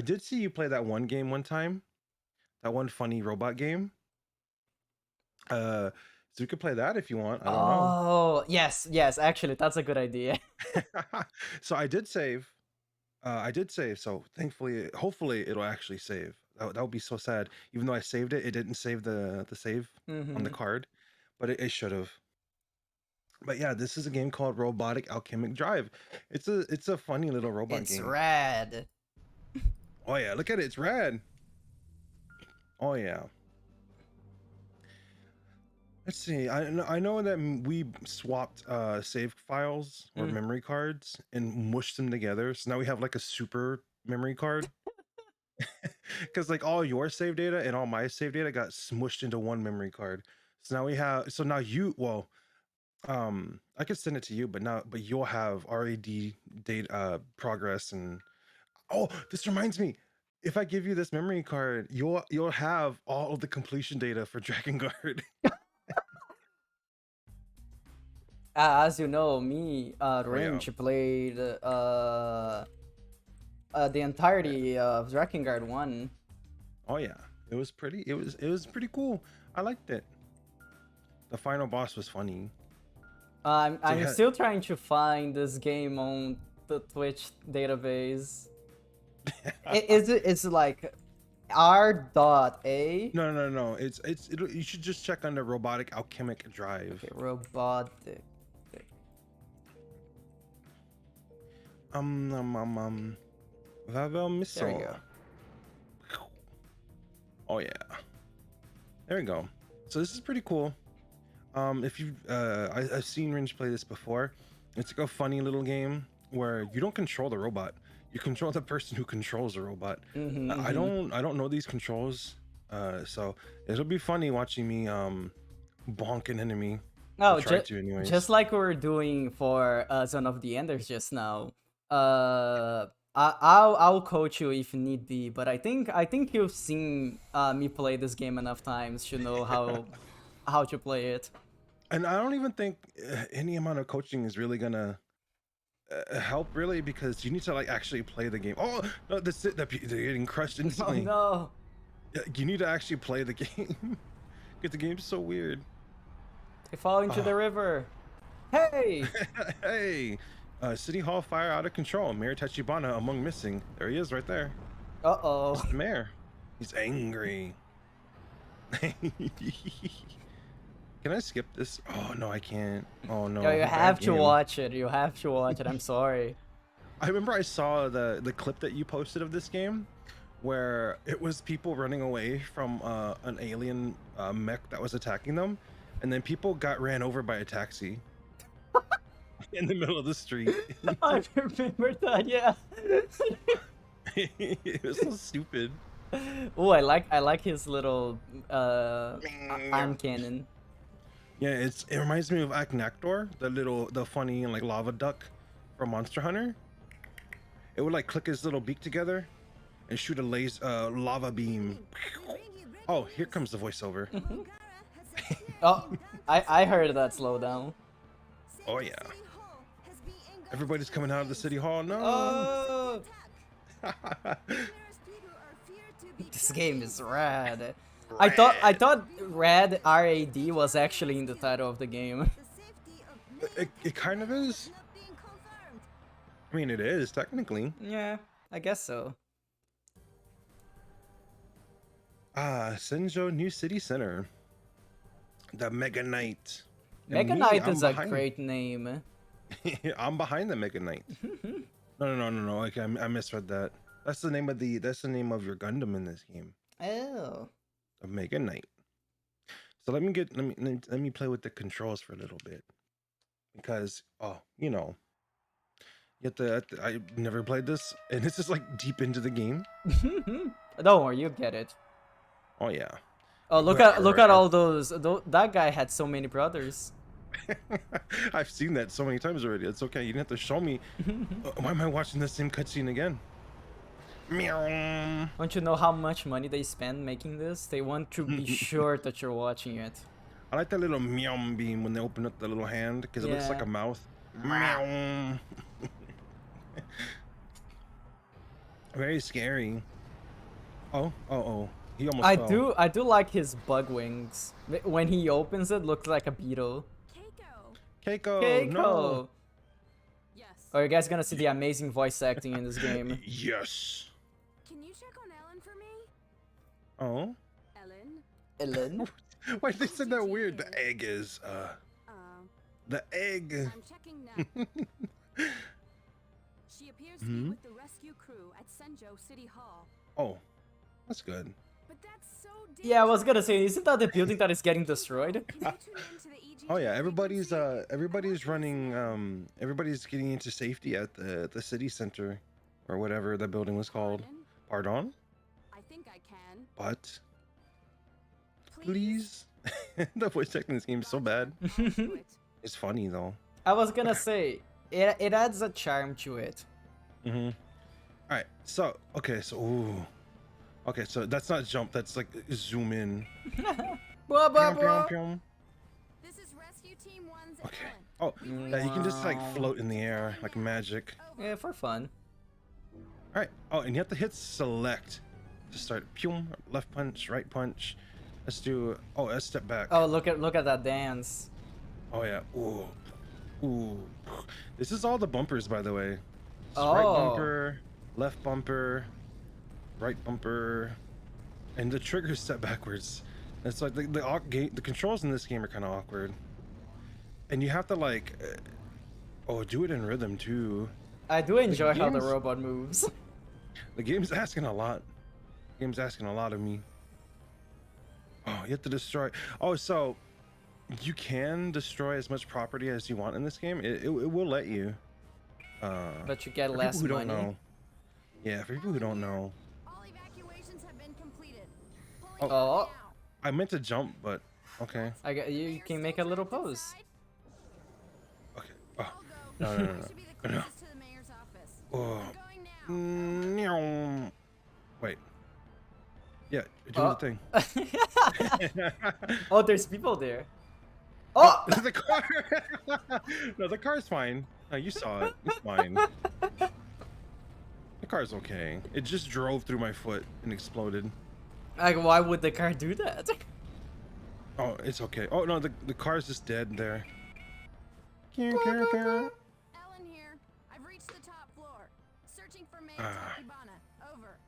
did see you play that one game one time. That one funny robot game. So we could play that if you want. I don't know. Oh, yes, actually that's a good idea. So I did save. So thankfully, hopefully it'll actually save. That would be so sad. Even though I saved it, it didn't save the save on the Mhm. card, but it should have. But yeah, this is a game called Robotic Alchemic Drive. It's a funny little robot It's game. rad. Oh yeah, look at it. It's rad. Oh yeah. Let's see. I know that we swapped save files or Mm. memory cards and mushed them together. So now we have like a super memory card. Because like all your save data and all my save data got smushed into one memory card. So now you I could send it to you, but you'll have R.A.D data progress and oh, this reminds me. If I give you this memory card, you'll have all of the completion data for Dragon Guard. As you know, me, yeah. Range played the entirety of Drakengard 1. Oh yeah, it was pretty pretty cool. I liked it. The final boss was funny. I'm had- still trying to find this game on the Twitch database. It's like R.A. No. You should just check under Robotic Alchemic Drive. Okay, robotic. Vavel There missile. you go. Oh yeah. There we go. So this is pretty cool. If you I've seen Ringe play this before. It's like a funny little game where you don't control the robot. You control the person who controls the robot. I don't know these controls. So it'll be funny watching me bonk an enemy. No, Or try to anyways. just like we were doing for Zone of the Enders just now. I'll coach you if need be, but I think you've seen me play this game enough times to know how to play it. And I don't even think any amount of coaching is really gonna help, really, because you need to like actually play the game. Oh no, they're getting crushed Oh instantly. no! You need to actually play the game because the game's so weird. They fall into the river. Hey! Hey, City Hall fire out of control. Mayor Tachibana among missing. There he is, right there. Uh-oh. That's the mayor. He's angry. Can I skip this? Oh no, I can't. Oh no. Yo, you bad have to game. watch it. You have to watch it. I'm sorry. I remember I saw the clip that you posted of this game, where it was people running away from an alien mech that was attacking them, and then people got ran over by a taxi in the middle of the street. I remember that. Yeah. It was so stupid. Oh, I like his little arm cannon. Yeah, it reminds me of Aknaktor, the funny like lava duck from Monster Hunter. It would like click his little beak together and shoot a lava beam. Oh, here comes the voiceover. Oh, I heard that slowdown. Oh yeah. Everybody's coming out of the city hall. No. Oh, this game is rad. I thought R.A.D was actually in the title of the game. It kind of is. I mean, it is technically. Yeah, I guess so. Senjo New City Center. The Mega Knight. And Mega me, Knight I'm is a behind- great name. I'm behind the Mega Knight. No. Okay, I misread that. That's the name of your Gundam in this game. Oh. The Mega Knight. So let me play with the controls for a little bit, because you have to I never played this, and this is like deep into the game. Don't worry, you get it. Oh yeah. Oh, look at all those. That guy had so many brothers. I've seen that so many times already. It's okay. You didn't have to show me. Why am I watching the same cutscene again? Meow. Don't you know how much money they spend making this? They want to be sure that you're watching it. I like that little meow beam when they open up the little hand, because it looks like Yeah. a mouth. Meow. Very scary. Oh. He almost fell. I do like his bug wings. When he opens it, looks like a beetle. Keiko. Keiko! No. Yes. Are you guys gonna see the amazing voice acting in this game? Yes. Can you check on Ellen for me? Oh. Ellen? Ellen? Why they said that weird? The egg is the egg. I'm checking now. She appears to be with the rescue crew at Senjo City Hall. Oh, that's good. But that's so dangerous. Yeah, I was gonna say, isn't that the building that is getting destroyed? Can you tune into the EG Oh yeah, everybody's running. Everybody's getting into safety at the city center, or whatever the building was called. Pardon? I think I can. But please, the voice acting in this game is so bad. I'll do it. It's funny though. I was gonna say, it adds a charm to it. All right. So okay. So that's not jump. That's like zoom in. Blah, blah, Pyong, blah. pyong, pyong. This is Rescue Team 1's Okay. Ellen. Oh, yeah. You can just like float in the air like magic. Yeah, for fun. All right. Oh, and you have to hit select to start. Pyong, left punch, right punch. Let's do. Oh, let's step back. Oh, look at that dance. Oh yeah. Ooh. This is all the bumpers, by the way. It's Oh. right bumper, left bumper, right bumper, and the trigger's set backwards. It's like the controls in this game are kind of awkward, and you have to like, do it in rhythm too. I do enjoy how the game's- robot moves. The game's asking a lot. The game's asking a lot of me. Oh, you have to destroy. Oh, so you can destroy as much property as you want in this game. It will let you. But you get For less people who money. don't know. Yeah, for people who don't know. All evacuations have been completed. Pulling Oh. out Oh, now. I meant to jump, but okay. I got you. You can make a little pose. Okay. Oh, I'll go. no, no, no, I no. should be the No. closest to the mayor's office. Oh. I'm going now. Meow. Wait. Yeah, do the thing. Oh, there's people there. Oh, Oh! the car. No, the car's fine. No, you saw it. It's fine. The car's okay. It just drove through my foot and exploded. Like, why would the car do that? Oh, it's okay. Oh no, the car's just dead there. Ellen here. I've reached the top floor. Searching for Mayor Takibana. Over.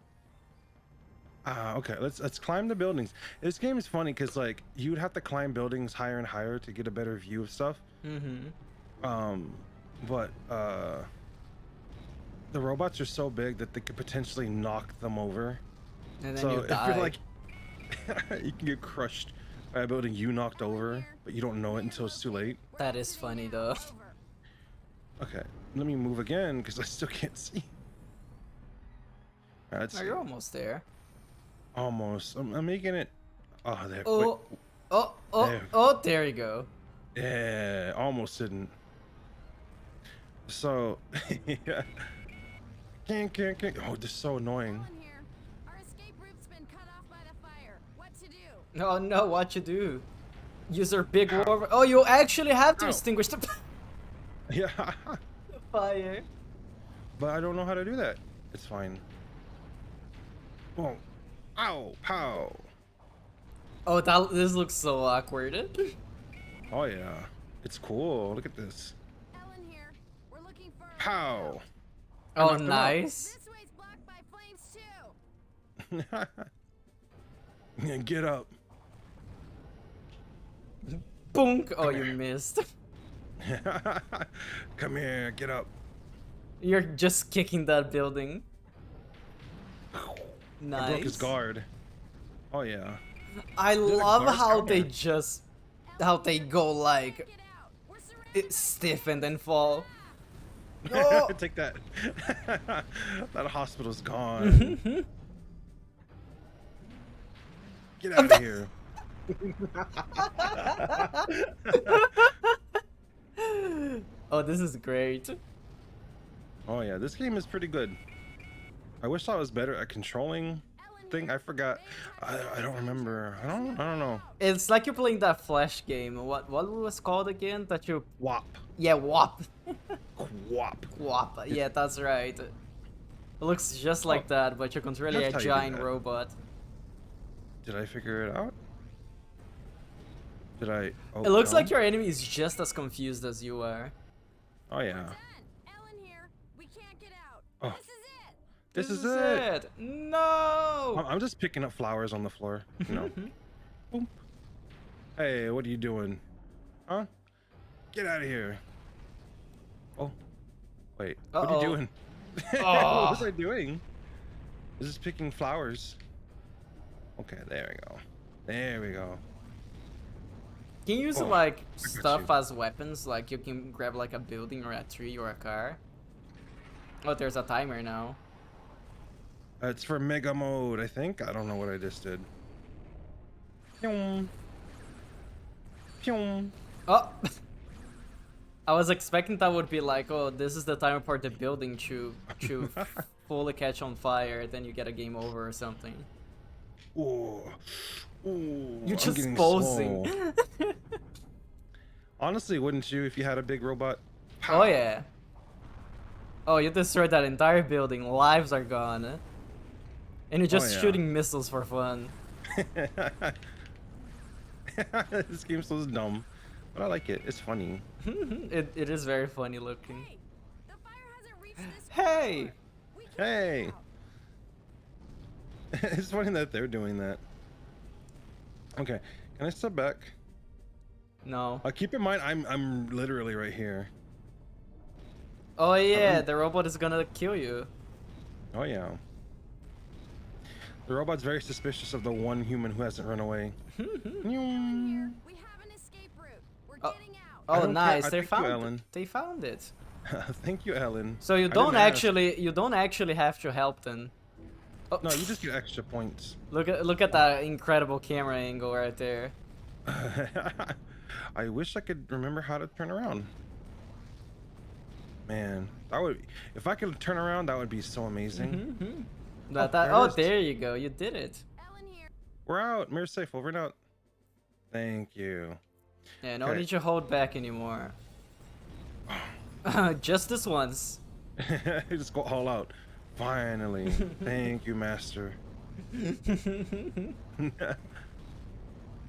Okay. Let's climb the buildings. This game is funny because like you would have to climb buildings higher and higher to get a better view of stuff. But the robots are so big that they could potentially knock them over. And then So you if die. you're like, you can get crushed by a building you knocked over, but you don't know it until it's too late. That is funny though. Okay, let me move again because I still can't see. Alright, let's Oh, see. you're almost there. Almost. I'm making it. Oh, there. Oh, oh, There. oh, there you go. Yeah, almost didn't. So, yeah. Can't. Oh, this is so annoying. Ellen here. Our escape route's been cut off by the fire. What to do? Oh no, what you do? Use your big war. Oh, you actually have to Ow. extinguish the Yeah, fire. but I don't know how to do that. It's fine. Whoa. Ow, pow. Oh, this looks so awkward. Oh yeah, it's cool. Look at this. Ellen here. We're looking for. Pow. Oh, knocked him out. nice. This way's blocked by flames too. Yeah, get up. Boonk. Oh, you missed. Come here, get up. You're just kicking that building. I broke his Nice. guard. Oh yeah. I the love guards how come they here? just, how they go like Get out. We're surrounded. stiff and then fall. Oh. Take that. That hospital's gone. Get out of here. Oh, this is great. Oh yeah, this game is pretty good. I wish I was better at controlling thing. I forgot. I don't remember. I don't know. It's like you're playing that Flash game. What was it called again? That you Wop. yeah WAP. Wop. WAP. Yeah, that's right. It looks just like that, but you're controlling a That's how you do giant that. robot. Did I figure it out? Did I? Oh, It looks no? like your enemy is just as confused as you are. Oh yeah. Done. Ellen here. We can't get out. Oh. This is it. This is it. No. I'm just picking up flowers on the floor. You know. Boom. Hey, what are you doing? Huh? Get out of here. Oh. Wait. What are you Uh-oh. doing? Oh. What was I doing? I was just picking flowers. Okay, there we go. There we go. Can you use Oh, like got stuff you. as weapons? Like you can grab like a building or a tree or a car. Oh, there's a timer now. It's for mega mode, I think. I don't know what I just did. Pyong. Pyong. Oh. I was expecting that would be like, oh, this is the timer for the building to fully catch on fire, then you get a game over or something. Ooh. Ooh. You're I'm just getting posing. small. Honestly, wouldn't you if you had a big robot? Oh yeah. Oh, you destroyed that entire building. Lives are gone. And you're just yeah. shooting missiles for fun. This game's so dumb, but I like it. It's funny. It is very funny looking. Hey, the fire hasn't reached this Hey! floor. We can't Hey. get out. It's funny that they're doing that. Okay, can I step back? No. Keep in mind, I'm literally right here. Oh yeah, the robot is gonna kill you. Oh yeah. The robot's very suspicious of the one human who hasn't run away. Ellen here. We have an escape route. We're Oh. getting out. I Oh, don't care. nice! I They thank you, found Ellen. they found it. Thank you, Ellen. So you I don't didn't ask. actually have to help them. Oh, No, you just get extra points. look at that incredible camera angle right there. I wish I could remember how to turn around. Man, that would, if I could turn around, that would be so amazing. Oh, there it is. there you go. You did it. Ellen here. We're out. Mirror safe. Over and out. Thank you. Yeah, no Okay. need to hold back anymore. Just this once. Just go all out. Finally. Thank you, master.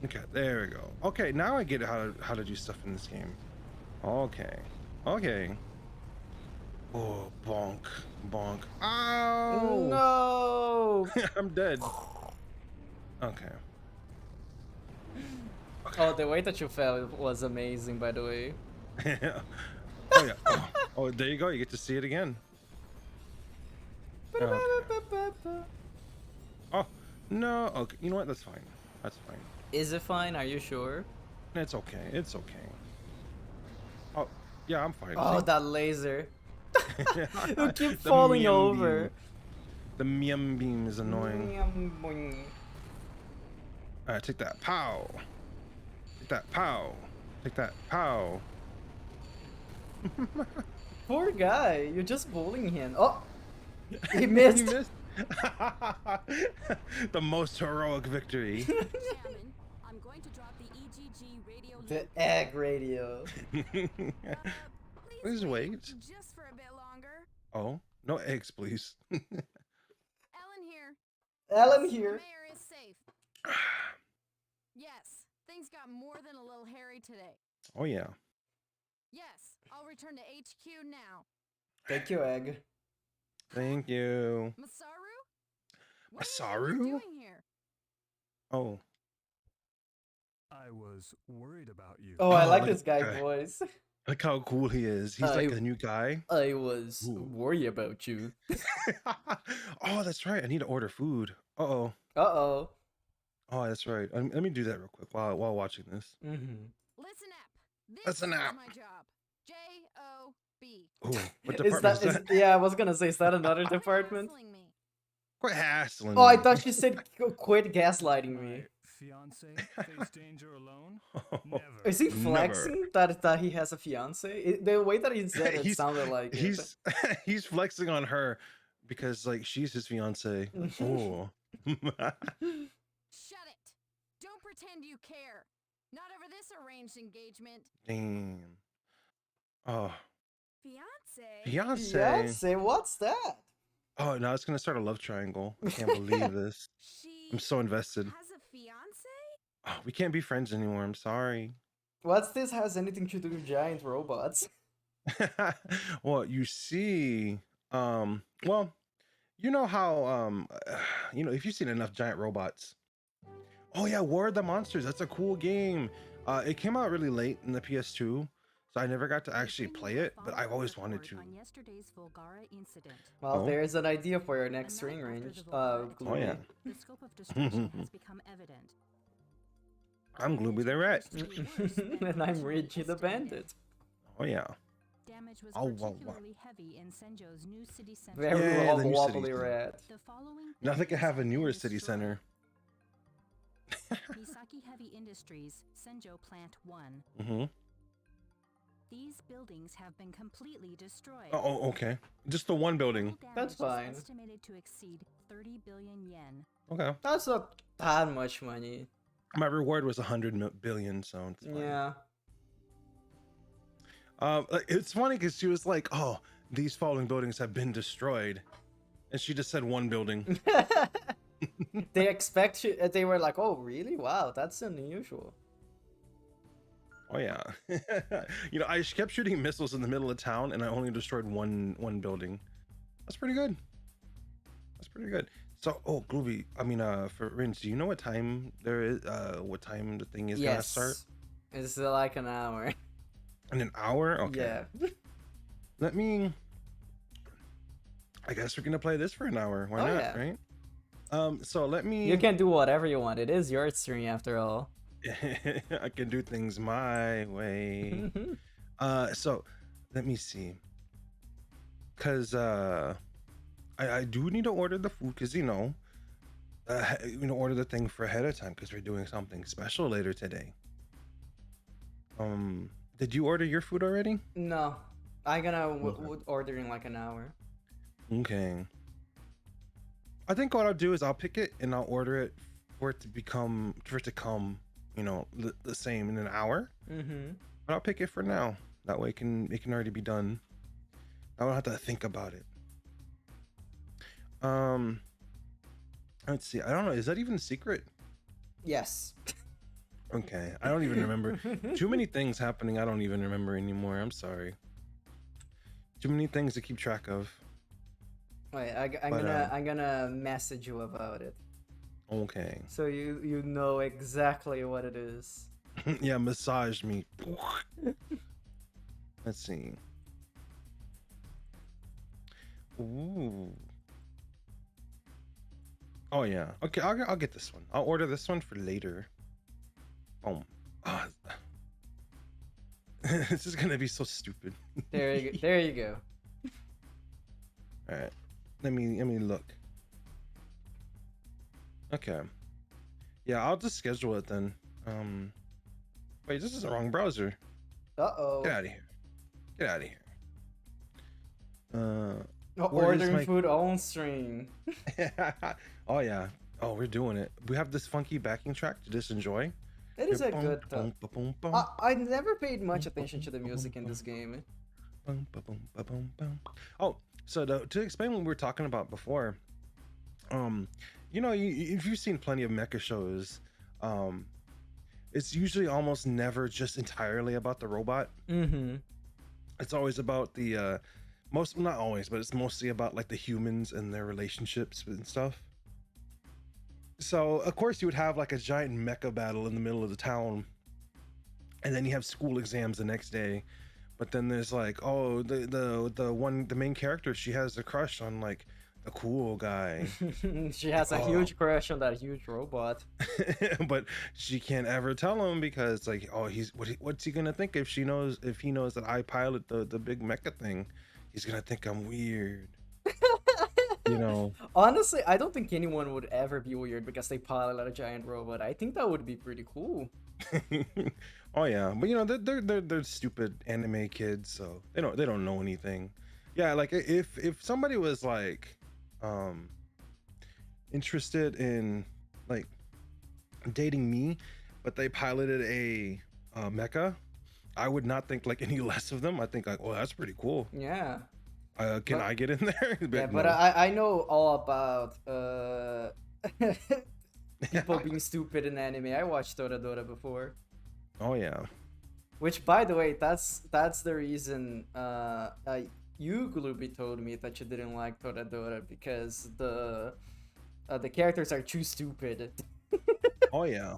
Okay, there we go. Okay, now I get how to do stuff in this game. Okay. Okay. Oh, bonk. Bonk. Ow! No. I'm dead. Okay. Oh, the way that you fell was amazing, by the way. Oh yeah. Oh, there you go. You get to see it again. Okay. Oh no. Okay. You know what? That's fine. That's fine. Is it fine? Are you sure? It's okay. It's okay. Oh yeah, I'm fine. Oh, that laser. You keep The falling miam over. beam. The miam beam is annoying. Alright, take that. Pow. Take that. Pow. Take that. Pow. Poor guy. You're just bullying him. Oh, he missed. You missed. The most heroic victory. Chairman, I'm going to drop the EGG radio The link. egg radio. Please wait. Just for a bit longer. Oh, no eggs, please. Ellen here. Ellen The here. mayor is safe. Yes, things got more than a little hairy today. Oh yeah. Yes, I'll return to HQ now. Thank you, egg. Thank you. Masaru? What are Masaru? you doing here? Oh. I was worried about you. Oh, I Oh, like look this at guy that guy. voice. Look how cool he is. He's like I- a new guy. I was Ooh. worried about you. Oh, that's right. I need to order food. Uh-oh. Uh-oh. Oh, that's right. Let me do that real quick while watching this. Mm-hmm. Listen up. This Listen is up. my job. J-O-B. Oh, what Is department that, is that? yeah, I was gonna say, is that another Quit department? hassling me. Quit hassling Oh, I me. thought you said quit gaslighting me. My fiance face danger alone? Never. Is he Never. flexing that he has a fiance? The way that he said it He's- sounded like it. He's he's flexing on her because like she's his fiance. Oh. Shut it. Don't pretend you care. Not over this arranged engagement. Damn. Oh, Fiance? fiance. Fiance? What's that? Oh, now it's gonna start a love triangle. I can't believe this. She I'm so invested. has a fiance? Oh, we can't be friends anymore. I'm sorry. What's this has anything to do with giant robots? Well, you see, well, you know how, if you've seen enough giant robots. Oh yeah, War of the Monsters. That's a cool game. It came out really late in the PS2, so I never got to actually play it, but I've always wanted to. On yesterday's Volgara incident. Well, Oh. there's an idea for your next A string night after range. the Volgara Oh yeah. attack, The scope of destruction has become evident. I'm Gloomy the Rat. And I'm Richie the Bandit. Oh yeah. Damage was Oh, wow, wow. particularly heavy in Senjo's new city center. Very Yeah, the new wobbly city. rat. The following Nothing can buildings have a have newer been city destroyed. center. Misaki Heavy Industries, Senjo Plant 1. Mm-hmm. These buildings have been completely destroyed. Oh, okay. Just the one building. Total That's damage fine. is estimated to exceed 30 billion yen. Okay. That's not that much money. My reward was 100 billion, so it's fine. Yeah. It's funny because she was like, "Oh, these following buildings have been destroyed," and she just said one building. They expect you. They were like, "Oh, really? Wow, that's unusual." Oh yeah. I kept shooting missiles in the middle of town, and I only destroyed one building. That's pretty good. That's pretty good. So, oh, Glooby, for Rins, do you know what time there is? What time the thing is gonna start? It's like an hour. In an hour? Okay. Yeah. I guess we're gonna play this for an hour. Why Oh, not? yeah. Right? So let me. You can do whatever you want. It is your stream after all. I can do things my way. So let me see. Cause I do need to order the food, cause order the thing for ahead of time, cause we're doing something special later today. Did you order your food already? No, I'm gonna order in like an hour. Okay. I think what I'll do is I'll pick it and I'll order it for it to come, the same in an hour. Mm-hmm. But I'll pick it for now. That way it can already be done. I don't have to think about it. Let's see. I don't know. Is that even a secret? Yes. Okay. I don't even remember. Too many things happening. I don't even remember anymore. I'm sorry. Too many things to keep track of. Wait, I'm gonna message you about it. Okay. So you know exactly what it is. Yeah, massage me. Let's see. Ooh. Oh yeah. Okay, I'll get this one. I'll order this one for later. Boom. Ah. This is gonna be so stupid. There you go. There you go. All right. Let me look. Okay. Yeah, I'll just schedule it then. Wait, this is the wrong browser. Uh-oh. Get out of here. Get out of here. Ordering food on stream. Oh yeah. Oh, we're doing it. We have this funky backing track to just enjoy. It is a good. I never paid much attention to the music in this game. Oh, so to explain what we were talking about before, if you've seen plenty of mecha shows, it's usually almost never just entirely about the robot. Mm-hmm. It's always about the not always, but it's mostly about like the humans and their relationships and stuff. So of course you would have like a giant mecha battle in the middle of the town, and then you have school exams the next day. But then there's like, oh, the main character, she has a crush on like a cool guy. She has a huge crush on that huge robot. But she can't ever tell him because like, oh, what's he gonna think if he knows that I pilot the big mecha thing? He's gonna think I'm weird. Honestly, I don't think anyone would ever be weird because they pilot a giant robot. I think that would be pretty cool. Oh yeah, but they're stupid anime kids, so they don't know anything. Yeah, like if somebody was like interested in like dating me, but they piloted a mecha, I would not think like any less of them. I think like, oh, that's pretty cool. Yeah. Can I get in there? But no. I know all about people being stupid in anime. I watched Toradora before. Oh yeah. Which, by the way, that's the reason you, Glooby, told me that you didn't like Toradora because the characters are too stupid. Oh yeah.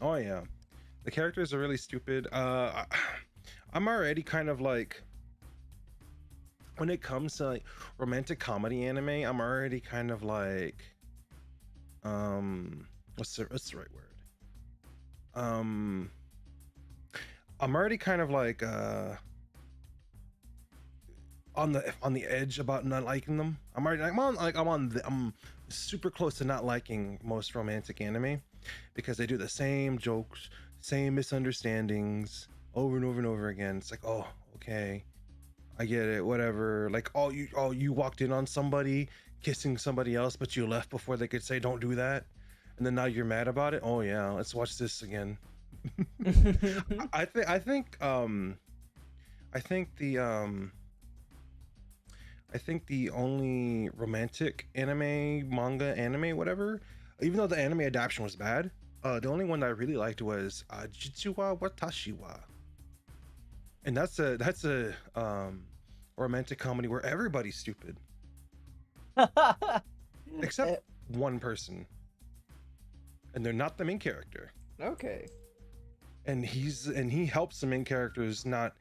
The characters are really stupid. I'm already kind of like, when it comes to like romantic comedy anime, I'm already kind of like, what's the right word? I'm already kind of like on the edge about not liking them. I'm super close to not liking most romantic anime because they do the same jokes, same misunderstandings over and over and over again. It's like, oh, okay, I get it, whatever. Like, you walked in on somebody kissing somebody else, but you left before they could say don't do that, and then now you're mad about it. Oh yeah, let's watch this again. I think the only romantic anime, whatever, even though the anime adaptation was bad, the only one that I really liked was Jitsu wa Watashi wa. And that's a romantic comedy where everybody's stupid. Except one person. And they're not the main character. Okay. And he helps the main characters not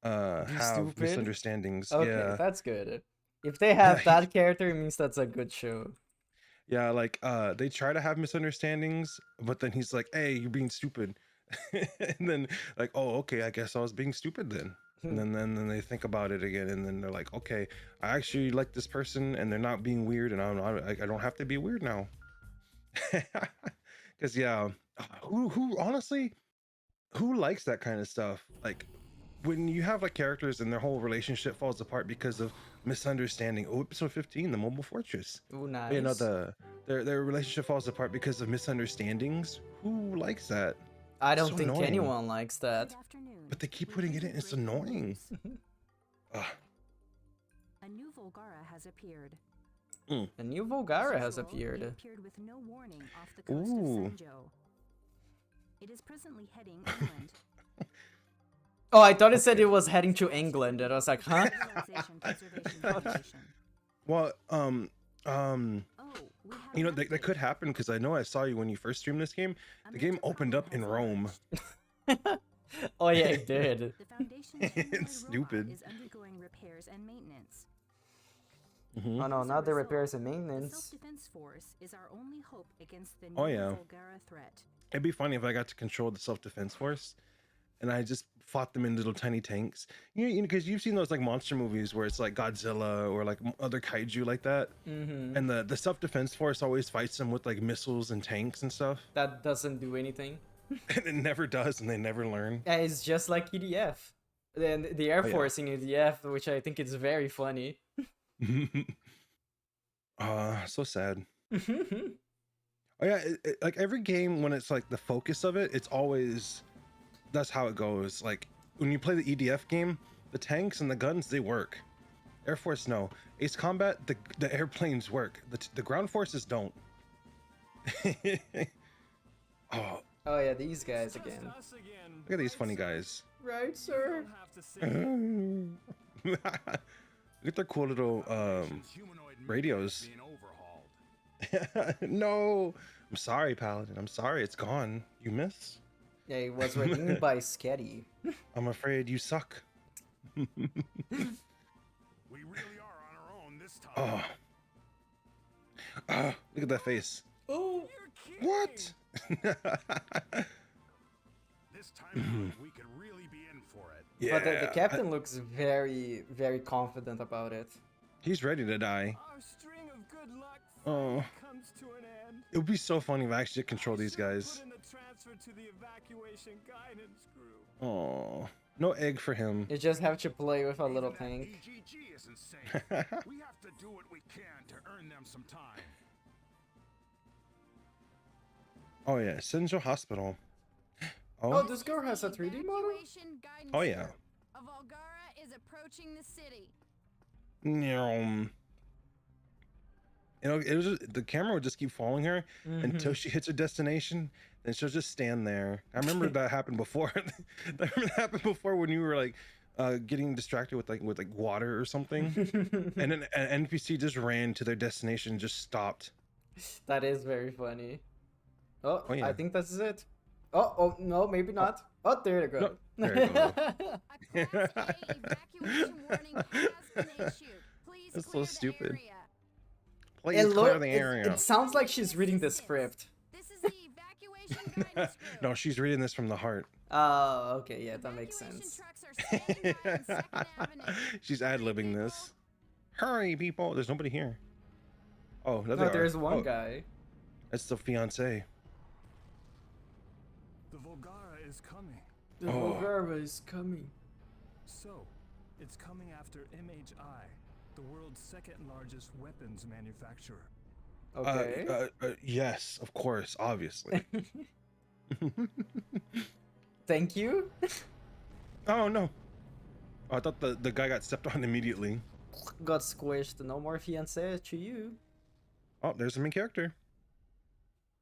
have stupid? misunderstandings. Okay, yeah, that's good. If they have that character, it means that's a good show. Yeah, like they try to have misunderstandings, but then he's like, "Hey, you're being stupid," and then like, "Oh, okay, I guess I was being stupid then." And then they think about it again, and then they're like, "Okay, I actually like this person, and they're not being weird, and I don't have to be weird now." Because yeah, who honestly, who likes that kind of stuff? Like when you have like characters and their whole relationship falls apart because of misunderstanding. Oh, episode 15, the mobile fortress. Ooh, But, you know, nice. their relationship falls apart because of misunderstandings. Who likes that? I It's don't so think annoying. anyone likes that. Good afternoon. But they keep We putting it in. hereby It's break the annoying. news. Ugh. A new Volgara has appeared. A new As Volgara has usual, it appeared. appeared with no warning off the coast Ooh. of Sanjo. It is presently heading inland. Oh, I thought it said Okay. it was heading to England, and I was like, huh? Civilization Conservation Foundation. Well, Oh, we have you know, an that update. could happen because I know I saw you when you first streamed this game. A The game major opened problem up in has Rome. emerged. Oh yeah, it did. The Foundation's humanoid Stupid. robot is undergoing repairs and maintenance. Mhm. Oh no, As a not the result, repairs and The maintenance. self-defense force is our only hope against the new Oh, yeah. Volgara threat. It'd be funny if I got to control the self-defense force and I just fought them in little tiny tanks. You know, because you've seen those like monster movies where it's like Godzilla or like other kaiju like that, Mm-hmm. and the self-defense force always fights them with like missiles and tanks and stuff, That doesn't do anything. and it never does, and they never learn. Yeah, it's just like EDF. Then the Air Oh, yeah. Force in EDF, which I think is very funny. So sad. Oh yeah, like every game when it's like the focus of it, it's always that's how it goes. Like when you play the EDF game, the tanks and the guns they work. Air Force no. Ace Combat the airplanes work. The ground forces don't. Oh, Oh yeah, these guys Just again. us again, look at these right, funny sir? guys. Right, You sir? don't have to say it. Look at their cool little Foundation's humanoid radios. being overhauled. No, I'm sorry, Paladin. I'm sorry, it's gone. You miss. Yeah, it was written by Sketty. I'm afraid you suck. We really are on our own this time. Oh, look at that face. Oh, You're kidding. What? This time around, we could really be in for it. Yeah, but the captain looks very, very confident about it. he's ready to die. Our string of good luck Oh, comes to an end. it would be so funny if I actually control these Should've guys. Put in the transfer to the evacuation guidance group. Oh, no egg for him. You just have to play with a little Even that tank. EGG isn't safe. We have to do what we can to earn them some time. Oh yeah, Senjo Hospital. Oh, Oh, this girl has a 3D model? Evacuation guidance Oh, yeah. group. A Volgara is approaching the city. you know, it was just, the camera would just keep following her until she hits her destination. Then she'll just stand there. I remember that happened before. I remember that happened before when you were like getting distracted with like water or something, and then an NPC just ran to their destination, and just stopped. That is very funny. Oh, Oh, yeah. I think this is it. Oh, no, maybe not. Oh, there you go. No, there you go. A Class A evacuation warning has been issued. Please That's so clear the stupid. area. Please It, clear look, the area. it sounds like she's reading the script. This is the evacuation guidance group. No, she's reading this from the heart. Oh, okay, yeah, that makes Evacuation sense. trucks are standing by on 2nd Avenue. She's ad-libbing this. Hurry, people! There's nobody here. Oh, there they No, are. there's one Oh, guy. That's the fiance. The Volgara is coming. The Oh. Volgara is coming. So, it's coming after MHI, the world's second largest weapons manufacturer. Okay. Yes, of course, obviously. Thank you. Oh no! Oh, I thought the guy got stepped on immediately. Got squished. No more fiance to you. Oh, there's the main character.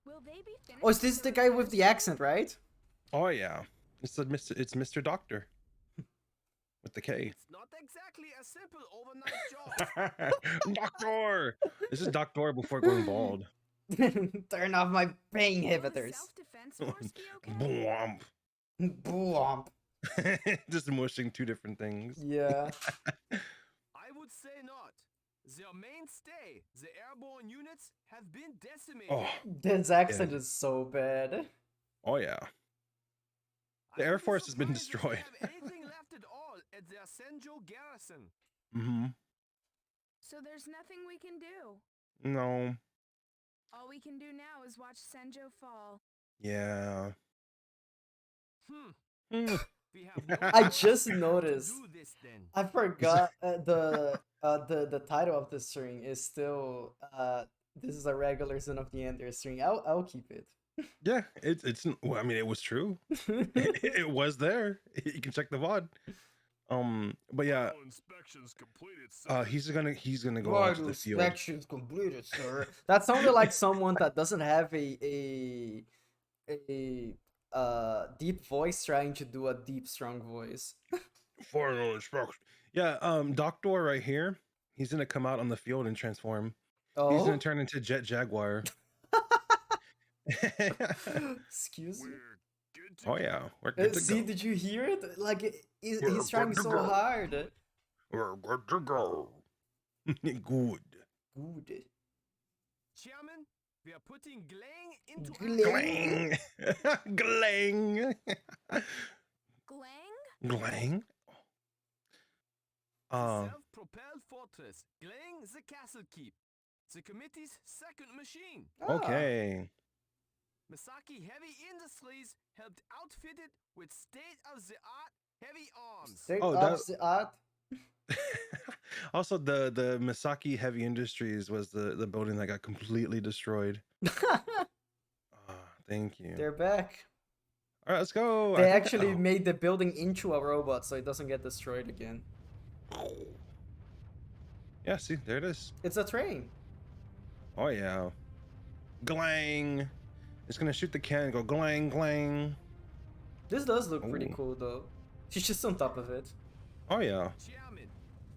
Will they be finished Oh, is this the guy with the accent, right? Oh yeah, it's Mr. Doctor with the K. It's not exactly a simple overnight job. Doctor. This is Doctor before going bald. Turn off my pain Will the inhibitors. self-defense force be okay? Bwomp. Bwomp. Just mushing two different things. Yeah. I would say not. Their mainstay, the airborne units, have been decimated. Oh, This accent is so bad. oh yeah. The I Air would be Force has been surprised if destroyed. they have anything left at all at their Senjo garrison. Mm-hmm. So there's nothing we can do. No. All we can do now is watch Senjo fall. Yeah. Hmm. Hmm. We have no I choice just but to noticed. do this then. I forgot the title of the string is still this is a regular Son of the Ender string. I'll keep it. Yeah, it's well, I mean, it was true. It was there. You can check the VOD. But yeah, All inspections completed, sir. he's gonna go out to the field. Inspections completed, sir. That sounded like someone that doesn't have a deep voice trying to do a deep strong voice. Final inspection. Yeah, Doctor right here. He's gonna come out on the field and transform. He's gonna Oh, turn into Jet Jaguar. excuse me. We're good to Oh go. yeah, we're good to See, go. did you hear it? Like We're he's trying good to so go. hard. We're good to go. Good. Good. Chairman, we are putting Glang into Glang. Glang. Glang? Glang. self-propelled fortress, Glang the Castle Keep. The committee's second machine. Ah, Okay. Misaki Heavy Industries helped outfit it with state-of-the-art heavy arms. State Oh, of that- the art. Also, the Misaki Heavy Industries was the building that got completely destroyed. Thank you. They're back. All right, let's go. They I think- actually oh. made the building into a robot so it doesn't get destroyed again. Yeah, see, there it is. It's a train. Oh yeah. Glang. It's gonna shoot the cannon and go glang glang. This does look pretty Ooh. cool though. She's just on top of it. Oh yeah. Chairman,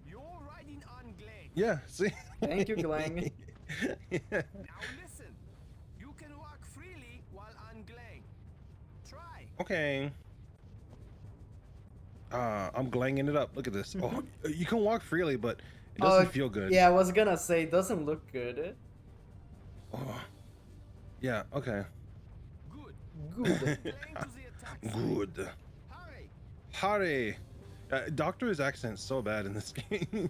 you're riding on Glang. Yeah, see? Thank you, Glang. Now listen, you can walk freely while on Glang. Try. Okay. I'm glanging it up. Look at this. Oh, you can walk freely, but it doesn't feel good. Yeah, I was gonna say it doesn't look good. Oh. Yeah, okay. Good. Good. Glang to the attack side. Good. Hurry. Hurry. Doctor's accent's so bad in this game.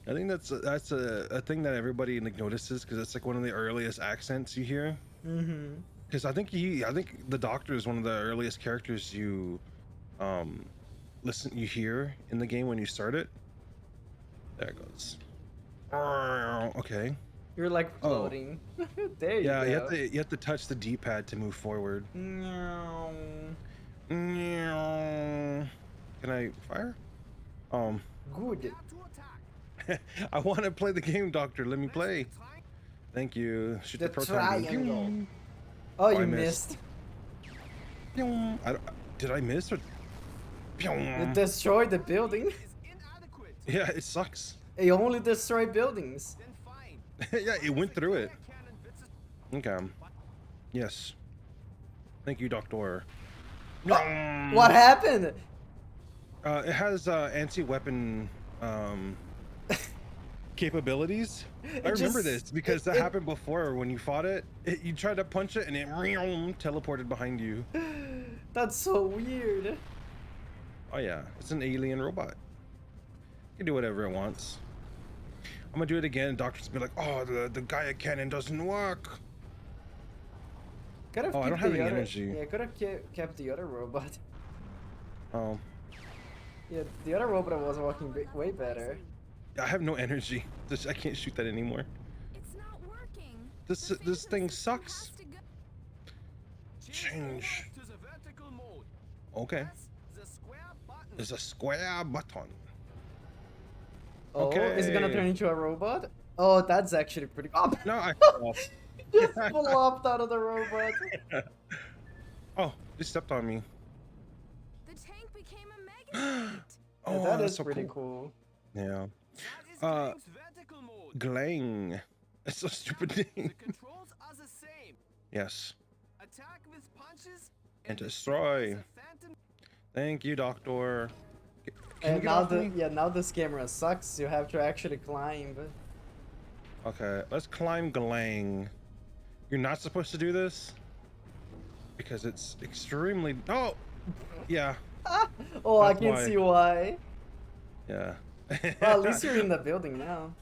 I think that's a thing that everybody like notices because it's like one of the earliest accents you hear. Mm-hmm. Because I think the Doctor is one of the earliest characters you you hear in the game when you start it. There it goes. Okay. You're like Oh. floating. There you Yeah, go. you have to touch the D-pad to move forward. Meow. Can I fire? Good. Now to attack. I want to play the game, Doctor. Let me Press play. the tri- Thank you. Shoot The the proton beam. triangle. Oh, I you missed. missed. Pew. Did I miss or? Pew. It destroyed the building. is inadequate. Yeah, it sucks. It only destroyed buildings. Then fine. Yeah, it went through it. Cannon bits Okay. Yes. Thank you, Doctor. What happened? It has anti-weapon capabilities. I remember this because that happened before when you fought it. You tried to punch it and it teleported behind you. That's so weird. Oh yeah, it's an alien robot. It can do whatever it wants. I'm gonna do it again. And Doctor's gonna be like, "Oh, the Gaia cannon doesn't work." Could have Oh, I kept don't have the any other, energy. Yeah, could have kept the other robot. Oh, Yeah, the other robot was walking way better. I have no energy. I can't shoot that anymore. It's not working. This The this thing phantom sucks. has to go. Change. to the vertical mode. Okay, Press the square button. there's a square button. Oh, is it gonna Okay. turn into a robot? Oh, that's actually pretty. Oh, No, I. just flopped out of the robot. Oh, you stepped on me. The tank became a mega. Oh, Yeah, that that's is so pretty cool. cool. Yeah. That is Uh, Glang's vertical mode. Glang. It's a stupid The name. controls are the same. Yes. Attack with punches And defend destroy. with a phantom. Thank you, Doctor. Can you And get now off me? now this camera sucks. You have to actually climb. Okay, let's climb Galang. You're not supposed to do this because it's extremely. Oh, yeah, Oh, I that's can why. see why. Yeah. Well, at least you're in the building now.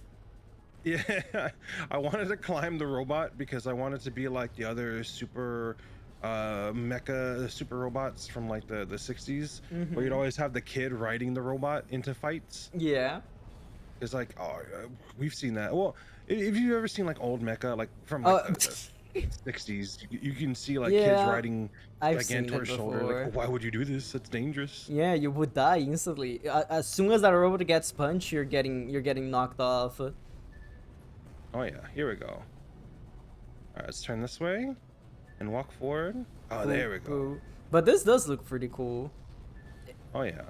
Yeah, I wanted to climb the robot because I wanted to be like the other super mecha super robots from like the 60s, where you'd always have the kid riding the robot into fights. Yeah. It's like, oh, we've seen that. Well, if you've ever seen like old mecha, like from like Oh, the 60s, you can see like kids yeah. riding I've seen it Gigantor's shoulder. Like, before. oh, why would you do this? That's dangerous. Yeah, you would die instantly. As soon as that robot gets punched, you're getting knocked off. Oh yeah, here we go. All right, let's turn this way and walk forward. Oh, there we go. Ooh. But this does look pretty cool. Oh yeah.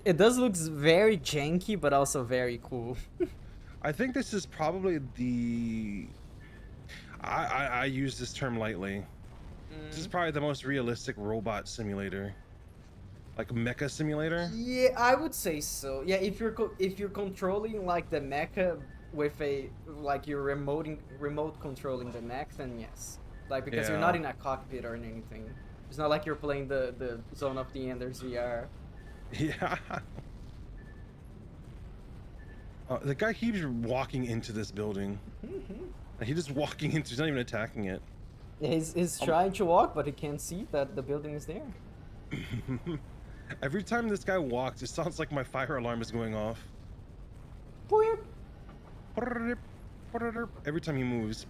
It does look very janky, but also very cool. I think this is probably the. I use this term lightly. This is probably the most realistic robot simulator, like mecha simulator. Yeah, I would say so. Yeah, if you're controlling like the mecha with a like you're remote controlling the mech, then yes. Like because you're not Yeah. in a cockpit or anything. It's not like you're playing the Zone of the Enders VR. Yeah. The guy keeps walking into this building. Like, he's just walking into. He's not even attacking it. Yeah, he's trying to walk, but he can't see that the building is there. Every time this guy walks, it sounds like my fire alarm is going off. Boop. Every time he moves.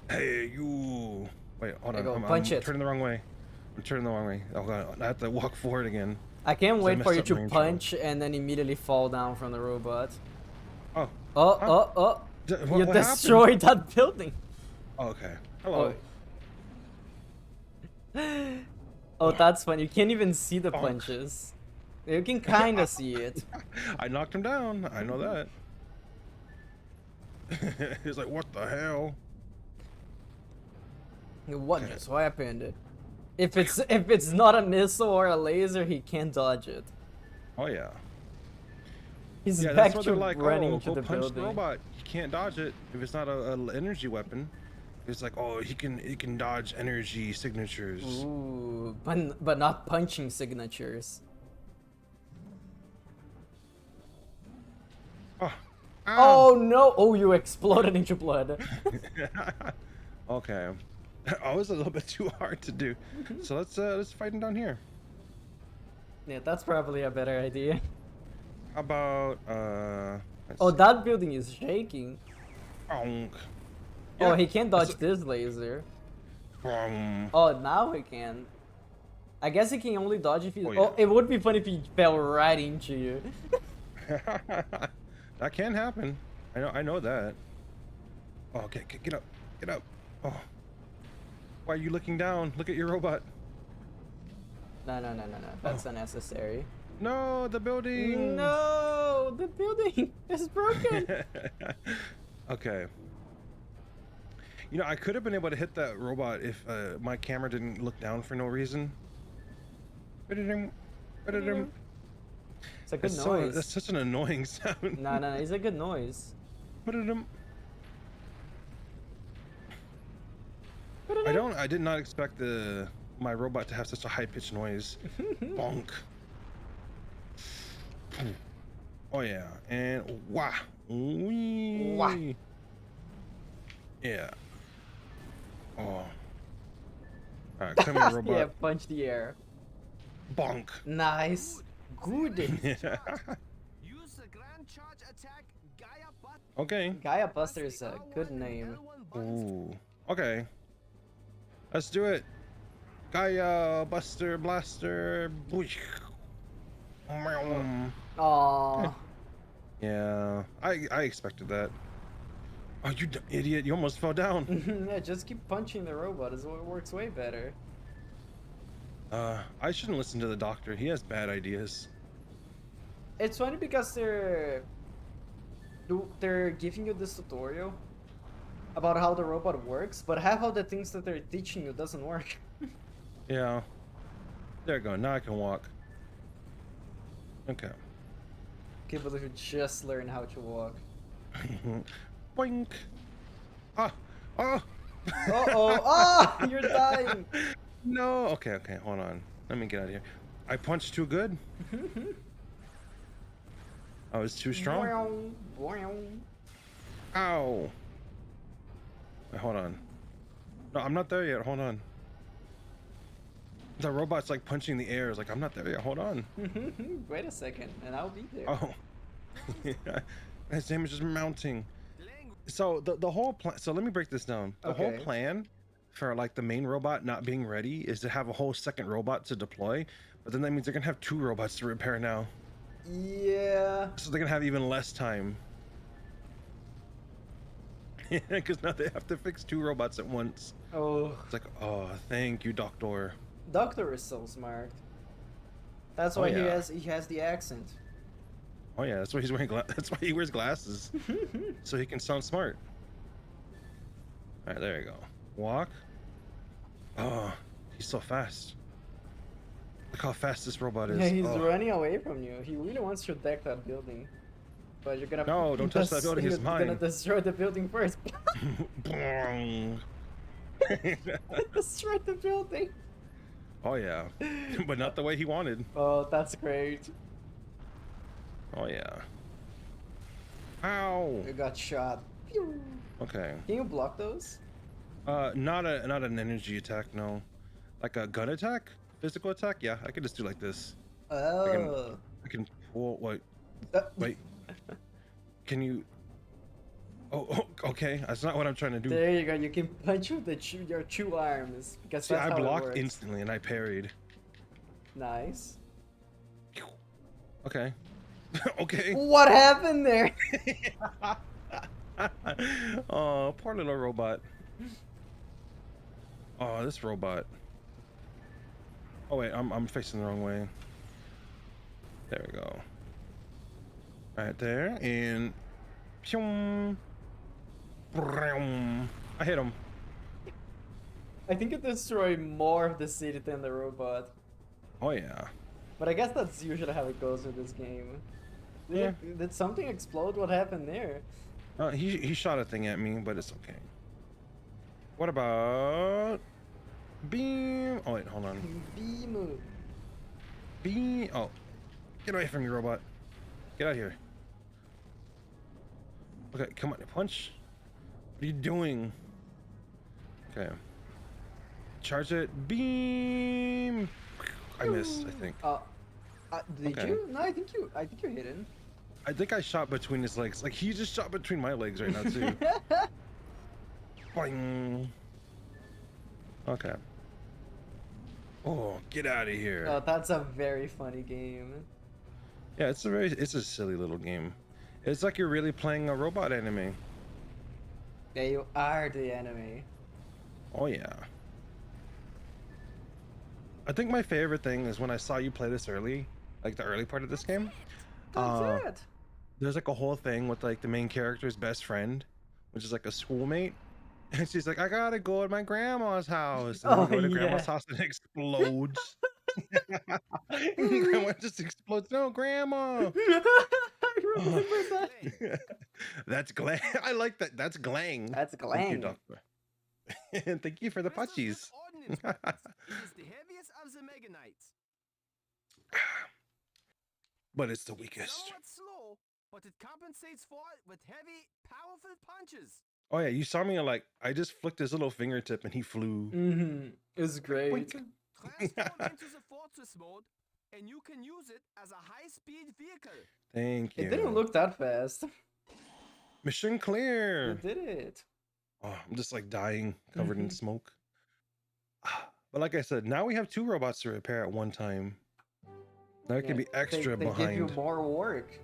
Hey, you. Wait, hold There on. you go, I'm punch it. turning the wrong way. I'm turning the wrong way. Oh god, I have to walk forward again. I can't So I wait for messed you up to range punch and then immediately fall down from the robot. Oh. Oh, Huh? oh, oh! You What destroyed that building. Oh, okay. Hello. Oh, that's fun. You can't even see the Bonk. punches. You can kind of see it. I knocked him down. I know that. He's like, what the hell? What Okay. just happened? If it's not a missile or a laser, he can't dodge it. Oh yeah. He's Yeah, back that's what to they're like. running Oh, to go the punch building. the robot. You can't dodge it if it's not a energy weapon. It's like, oh, he can dodge energy signatures. Ooh, but not punching signatures. Oh. Oh no! Oh, you exploded into blood. Okay. Oh, was a little bit too hard to do. So let's fight him down here. Yeah, that's probably a better idea. How about let's Oh, see. that building is shaking. Bonk. Oh, Yeah, he can't dodge that's- this laser. Bonk. Oh, now he can. I guess he can only dodge if he. Oh, Oh, yeah. it would be funny if he fell right into you. That can happen. I know that. Oh, okay, get up. Get up. Oh. Why are you looking down? Look at your robot. No. That's unnecessary. No, the building. No, the building is broken. Okay. You know, I could have been able to hit that robot if my camera didn't look down for no reason. It's a good That's noise. that's such an annoying sound. No, it's a good noise. I did not expect my robot to have such a high-pitched noise. Bonk. Oh yeah, and wah. Wee. Wah. Yeah. Oh. Alright, come here, robot. Yeah, punch the air. Bonk. Nice. Good. Use the grand charge attack Gaia Butt. Okay. Gaia Buster is a good name. Ooh. Okay. Let's do it. Gaia Buster Blaster. Boosh. Aww. Yeah, I expected that. Oh, you idiot! You almost fell down. Yeah, just keep punching the robot. It works way better. I shouldn't listen to the doctor. He has bad ideas. It's funny because they're giving you this tutorial about how the robot works, but half of the things that they're teaching you doesn't work. Yeah. There you go. Now I can walk. Okay. People who just learn how to walk. Boink. Ah. Oh. Uh-oh. Ah! You're dying! No. Okay. Okay. Hold on. Let me get out of here. I punched too good. I was too strong. Boing, boing. Ow. Wait, hold on. No, I'm not there yet. Hold on. The robot's like punching the air. It's like, I'm not there yet. Hold on. Wait a second, and I'll be there. Oh. Yeah. His damage is mounting. So the whole plan. So let me break this down. The whole Okay. plan for like the main robot not being ready is to have a whole second robot to deploy. But then that means they're gonna have 2 robots to repair now. Yeah. So they're gonna have even less time. Because now they have to fix 2 robots at once. Oh, It's like, oh, thank you, Doctor. Doctor is so smart. That's Oh, why yeah. he has the accent. Oh yeah, that's why he's wearing that's why he wears glasses. So he can sound smart. All right, there you go. Walk. Oh, he's so fast. Look how fast this robot is. Yeah, he's Oh. running away from you. He really wants to deck that building. But you're gonna No, don't touch that building, it's You're gonna mine. destroy the building first. Boing. Destroy the building. Oh yeah, but not the way he wanted. Oh, that's great. Oh yeah. Ow. You got shot. Pew. Okay. Can you block those? Not an energy attack, no. Like a gun attack, physical attack. Yeah, I could just do like this. Oh. I can pull. Wait. Uh, Wait. Can you? Oh, okay. That's not what I'm trying to do. There you go. You can punch with your 2 arms because See, that's I how it blocked works. instantly and I parried. Nice. Okay. Okay. What happened there? Oh, poor little robot. Oh, this robot. Oh wait, I'm facing the wrong way. There we go. Right there, and Pyong. Broom. I hit him. I think it destroyed more of the city than the robot. Oh yeah. But I guess that's usually how it goes with this game. Yeah. Did something explode? What happened there? He shot a thing at me, but it's okay. What about beam? Oh wait, hold on. Beam. Beam. Oh, get away from me, robot. Get out of here. Okay, come on, punch. What are you doing? Okay. Charge it. Beam. I missed, I think. Did Okay. you? No, I think you hit him. I think I shot between his legs. Like he just shot between my legs right now too. Boing. Okay. Oh, get out of here. Oh, that's a very funny game. Yeah, it's a silly little game. It's like you're really playing a robot anime. Yeah, you are the enemy. Oh yeah. I think my favorite thing is when I saw you play this early, like the early part of this game. That's it. There's like a whole thing with like the main character's best friend, which is like a schoolmate. And she's like, I gotta go to my grandma's house. And then Oh, you go to grandma's yeah. house and it explodes. And grandma just explodes. No, grandma. I remember that. That's Glang. I like that. That's Glang. That's Thank you, Glang. doctor. And thank you for the putchies. Ordnance weapons. It is the heaviest of the Mega Knights. But it's the weakest. Somewhat slow, but it compensates for it with heavy, powerful punches. Oh yeah, you saw me like I just flicked his little fingertip and he flew. Mm-hmm. It was great. Transform into the fortress mode, and you can use it as a high-speed vehicle. Thank you. It didn't look that fast. Mission clear. It did it. Oh, I'm just like dying, covered in Mhm. smoke. But like I said, now we have 2 robots to repair at one time. Now it can be extra they behind. give you more work.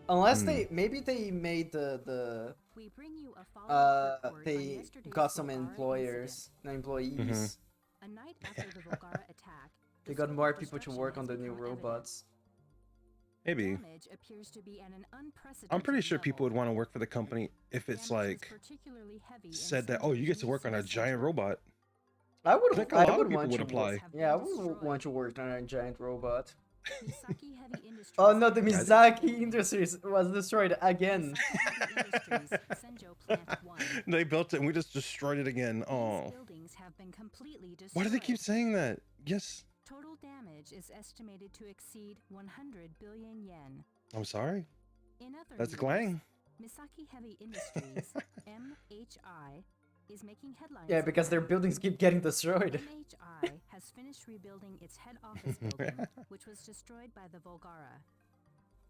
Unless maybe they made the We bring you a follow-up report on they yesterday's got some Volgara employers, employees. Mhm. A night after the Volgara attack, They the got scope more of people to destruction work on has the new become evident. robots. Maybe. Damage appears to be at an unprecedented I'm pretty sure people would level. want to work for the company if it's Damage was like particularly heavy in said that, some oh, you get to regions work on a the giant center. robot. I would I think a lot of people want would to apply. Yeah, I would want to work on a giant robot. Misaki Heavy Industries. Oh no, the Yeah, Mizaki Industries was destroyed again. Misaki Heavy Industries, Senjo Plant 1. they built it and we just destroyed it again. These Oh, buildings have been completely destroyed. why do they keep saying that? Yes, Total damage is estimated to exceed 100 billion yen. I'm sorry. In other That's news, Glang. Misaki Heavy Industries, MHI, is making headlines. Yeah, because their again. buildings keep getting destroyed. MHI has finished rebuilding its head office building, which was destroyed by the Volgara.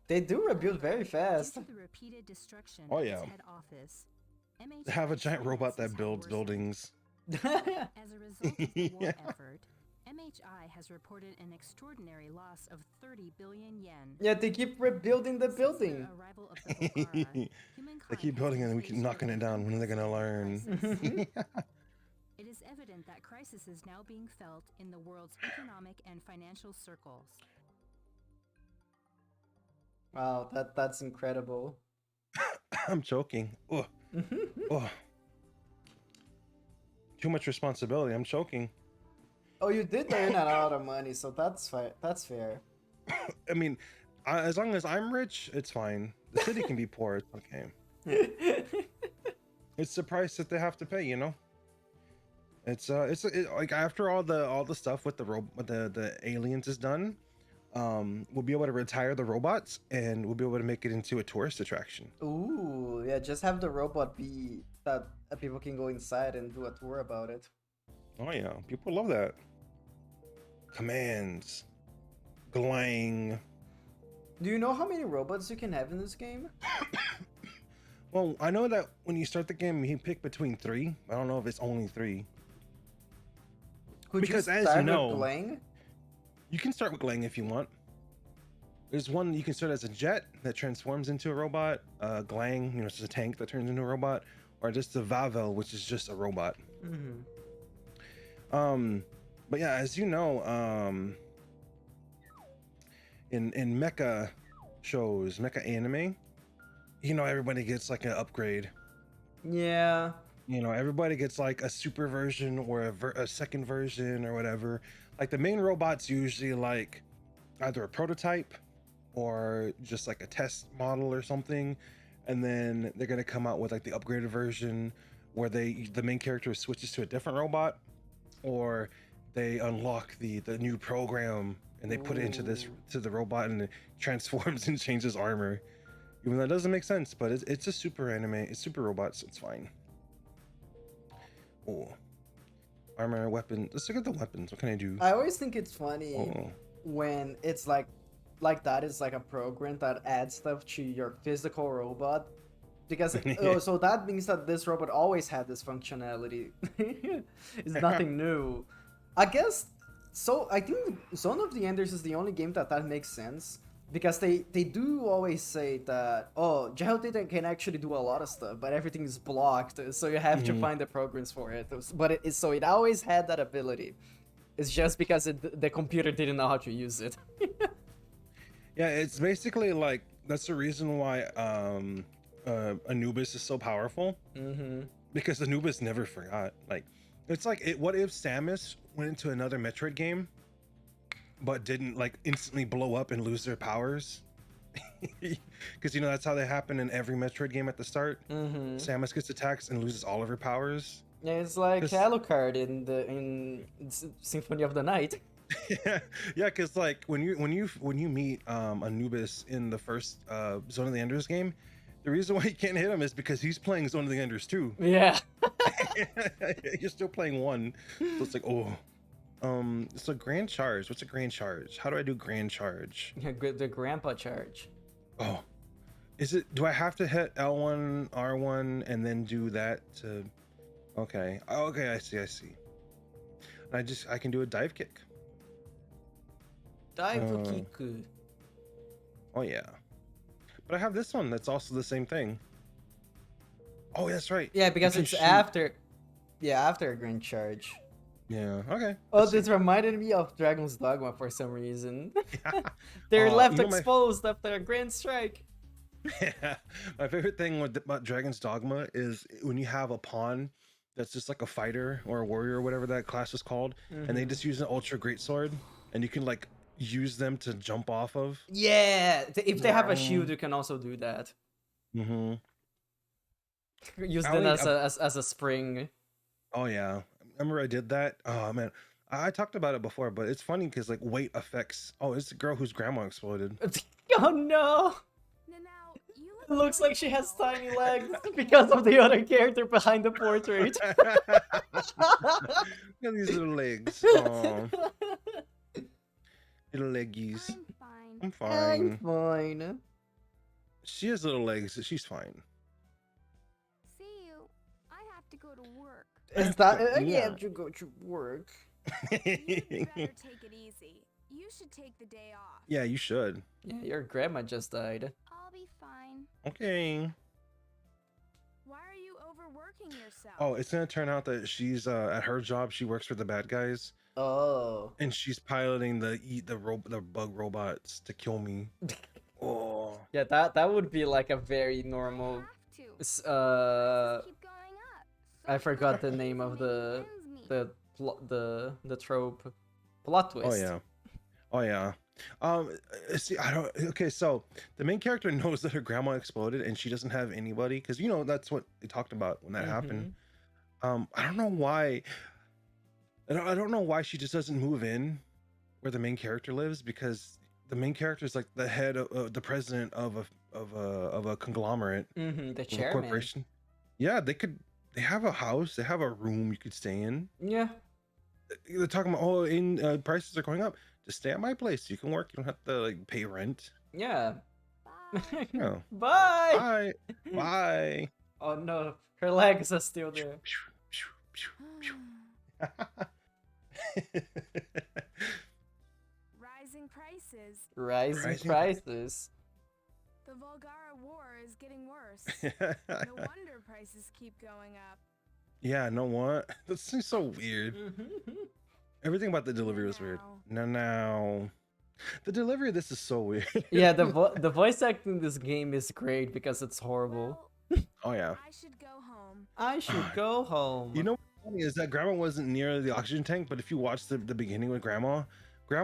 They do rebuild very fast. Due to the repeated destruction Oh, of yeah. its head office, They have a MHI's giant robot finances that have builds worsened. buildings. As a result of the war Yeah. effort, MHI has reported an extraordinary loss of 30 billion yen. Yeah, they keep rebuilding the Since the building. arrival of the Volgara, They humankind keep has building it been and we keep faced knocking with it down. When are they gonna learn? crisis. It is evident that crisis is now being felt in the world's economic and financial circles. Wow, that's incredible. I'm choking. Oh, oh. Too much responsibility. I'm choking. Oh, you did earn a lot of money, so that's fair. That's fair. I mean, as long as I'm rich, it's fine. The city can be poor. It's okay. It's the price that they have to pay, you know. It's like after all the stuff with the aliens is done, we'll be able to retire the robots and we'll be able to make it into a tourist attraction. Ooh, yeah, just have the robot be that people can go inside and do a tour about it. Oh yeah, people love that. Commands, Glang. Do you know how many robots you can have in this game? Well, I know that when you start the game, you pick between 3. I don't know if it's only 3. Could Because you as start you know- with Glang? You can start with Glang if you want. There's one you can start as a jet that transforms into a robot. Glang, it's just a tank that turns into a robot, or just a Vavel, which is just a robot. Mm-hmm. But yeah, as you know, in mecha shows, mecha anime, everybody gets like an upgrade. Yeah. Everybody gets like a super version or a second version or whatever. Like the main robot's usually like either a prototype or just like a test model or something, and then they're gonna come out with like the upgraded version where the main character switches to a different robot, or they unlock the new program and they put it into the robot and it transforms and changes armor. Even though that doesn't make sense, but it's a super anime. It's super robots. So it's fine. Oh, armor, weapon. Let's look at the weapons. What can I do? I always think it's funny Oh, when it's like that is like a program that adds stuff to your physical robot, because so that means that this robot always had this functionality. It's nothing new, I guess. So I think Zone of the Enders is the only game that makes sense, because they do always say that, oh, Jehotitan can actually do a lot of stuff, but everything is blocked, so you have to find the programs for it. But it always had that ability. It's just because the computer didn't know how to use it. yeah. It's basically like that's the reason why Anubis is so powerful, because Anubis never forgot. Like, it's like what if Samus went into another Metroid game but didn't like instantly blow up and lose their powers? Because that's how they happen in every Metroid game at the start. Samus gets attacked and loses all of her powers. Yeah, it's like Alucard in Symphony of the Night. Yeah, because like when you meet Anubis in the first Zone of the Enders game, the reason why you can't hit him is because he's playing Zone of the Enders too. Yeah. You're still playing one, so it's like, oh. So grand charge. What's a grand charge? How do I do grand charge? The grandpa charge. Oh, do I have to hit L1, R1, and then do that to? Okay. Okay, I see. I can do a dive kick. Dive kick. Oh yeah. But I have this one that's also the same thing. Oh, that's right. Yeah, because You can it's shoot. after a grand charge. Yeah. Okay. Oh, Let's see. this reminded me of Dragon's Dogma for some reason. They're left exposed after a grand strike. Yeah. My favorite thing about Dragon's Dogma is when you have a pawn that's just like a fighter or a warrior or whatever that class is called, and they just use an ultra great sword, and you can like use them to jump off of. Yeah, if they have a Wow. shield, you can also do that. Mm-hmm. Use I them only- as a spring. Oh yeah, remember I did that. Oh man, I talked about it before, but it's funny because like weight affects. Oh, it's the girl whose grandma exploded. Oh no! Now, you It look looks really like she has pale. tiny legs because of the other character behind the portrait. Look at these little legs. Oh, little leggies. I'm fine. I'm fine. Fine. She has little legs. She's fine. See you. I have to go to work. Is that Yeah. yeah, you go to work. You'd better take it easy. You should take the day off. Yeah, you should. Yeah, your grandma just died. I'll be fine. Okay. Why are you overworking yourself? Oh, it's gonna turn out that she's at her job. She works for the bad guys, Oh. and she's piloting the bug robots to kill me. Oh. Yeah, that would be like a very You normal have to. s- Prices keep going up. I So forgot the prices name of make the ends meet. the trope. Plot twist. Oh yeah. Oh yeah. See, I don't. Okay, so the main character knows that her grandma exploded, and she doesn't have anybody because that's what they talked about when that happened. I don't know why. I don't know why she just doesn't move in where the main character lives, because the main character is like the head of the president of a conglomerate, The of a chairman. corporation. Yeah, they have a house, they have a room you could stay in. Yeah. They're talking about, prices are going up. Just stay at my place. You can work. You don't have to like pay rent. Yeah. Bye. No. Bye. Bye. Bye. Oh no, her legs are still there. Rising prices. Rising Rising- prices. The Volgara War is getting worse. No wonder prices keep going up. Yeah, no what? This is so weird. Everything about the delivery was weird. No. The delivery of this is so weird. Yeah, the voice acting in this game is great because it's horrible. Well, Oh yeah. I should go home. I should go home. You know what's funny is that Grandma wasn't near the oxygen tank, but if you watch the beginning with Grandma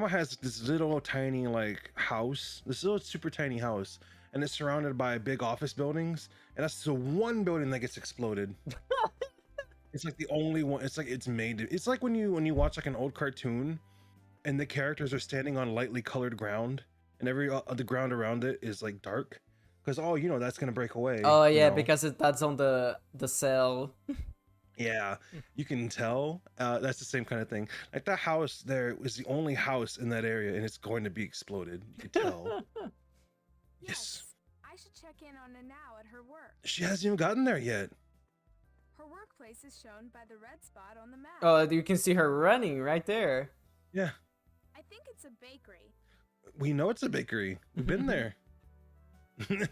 has this little tiny like house, this little super tiny house, and it's surrounded by big office buildings, and that's the one building that gets exploded. It's like the only one. It's like it's like when you watch like an old cartoon, and the characters are standing on lightly colored ground, and every the ground around it is like dark, because that's gonna break away. Oh yeah, because that's on the cell. Yeah, you can tell. That's the same kind of thing. Like that house there was the only house in that area, and it's going to be exploded. You could tell. Yes. I should check in on her now at her work. She hasn't even gotten there yet. Her workplace is shown by the red spot on the map. Oh, you can see her running right there. Yeah, I think it's a bakery. we know it's a bakery. We've been there.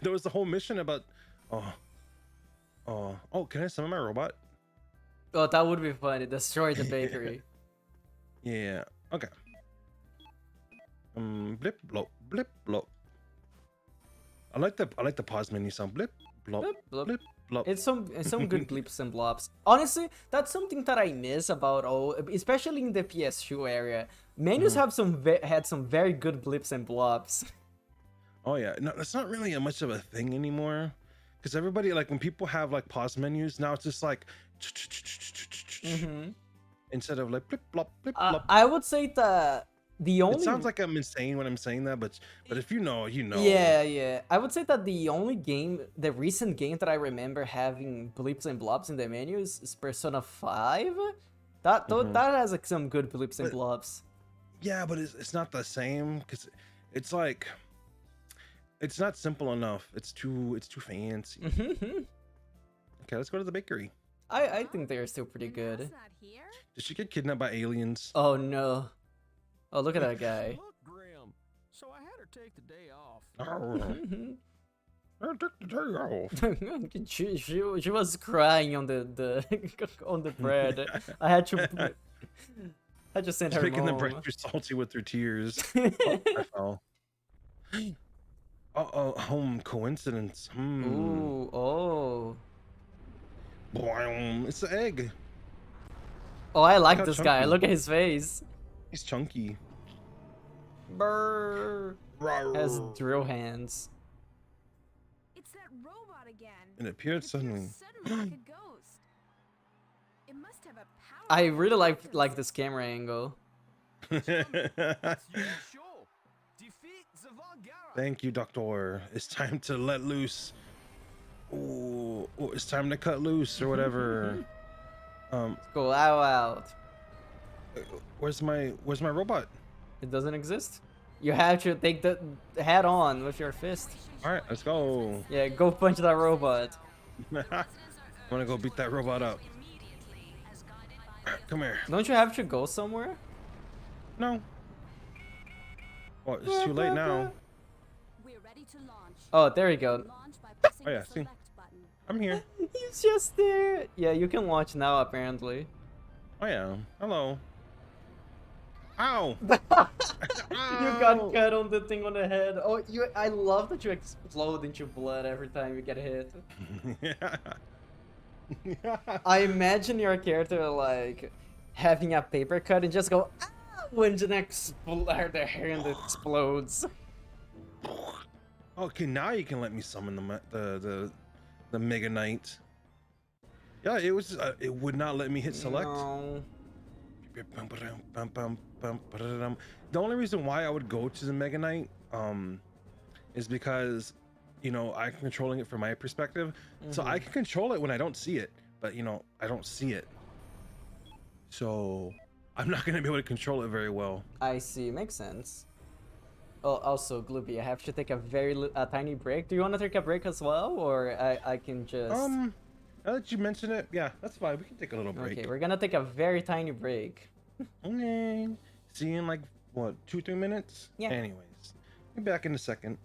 There was the whole mission about. Oh, can I summon my robot? Oh, that would be funny. Destroy the bakery. Yeah. Okay. Blip blop blip blop. I like the pause menu sound. Blip blop Blip, blop. blip blop. It's some good blips and blobs. Honestly, that's something that I miss about especially in the PS2 area. Menus have had some very good blips and blobs. Oh yeah, no, that's not really much of a thing anymore, because everybody, like, when people have like pause menus now, it's just like instead of like blip blop blip blop. I would say that the only It sounds like I'm insane when I'm saying that, but if you know, you know. Yeah. I would say that the recent game that I remember having blips and blobs in the menus is Persona 5. That has like some good blips and But- blobs. Yeah, but it's not the same, because it's like it's not simple enough. It's too fancy. Okay, let's go to the bakery. I think they're still pretty And good. that's not here? Did she get kidnapped by aliens? Oh no. Oh, look at that guy. Look, Grim. So I had her take the day off. I took the day off. she was crying on the on the bread. I had to send her Making the home. bread too salty with her tears. I fell. Home coincidence. Ooh, oh. Boing. It's the egg. Oh, I like how this guy. chunky. Look at his face. He's chunky. Brr. Has Rawr. drill hands. It's that robot again. And it appeared suddenly. Suddenly like a ghost. It must have a power. I really like this camera angle. It's your show. Defeat the Valgara. Thank you, Doctor. It's time to let loose. Ooh, it's time to cut loose or whatever. Go out. Where's my robot? It doesn't exist. You have to take the head on with your fist. All right, let's go. Yeah, go punch that robot. I'm gonna go beat that robot up. Come here. Don't you have to go somewhere? No. Oh, it's too late now. We're ready to launch. Oh, there you go. Launch by pressing Oh, yeah, the see. select button. I'm here. He's just there. Yeah, you can launch now apparently. Oh yeah. Hello. Ow. You got cut on the thing on the head. Oh, I love that you explode into blood every time you get hit. I imagine your character like having a paper cut and just go ah when the the hand explodes. Okay, now you can let me summon the Mega Knight. Yeah, it was. It would not let me hit select. No. The only reason why I would go to the Mega Knight, is because, you know, I'm controlling it from my perspective, so I can control it when I don't see it, but you know, I don't see it, so I'm not gonna be able to control it very well. I see, makes sense. Oh, also, Glooby, I have to take a tiny break. Do you want to take a break as well, or I can just... Now that you mention it, yeah, that's fine. We can take a little break. Okay, we're gonna take a very tiny break. Okay. See you in like what, 2-3 minutes? Yeah. Anyways, be back in a second.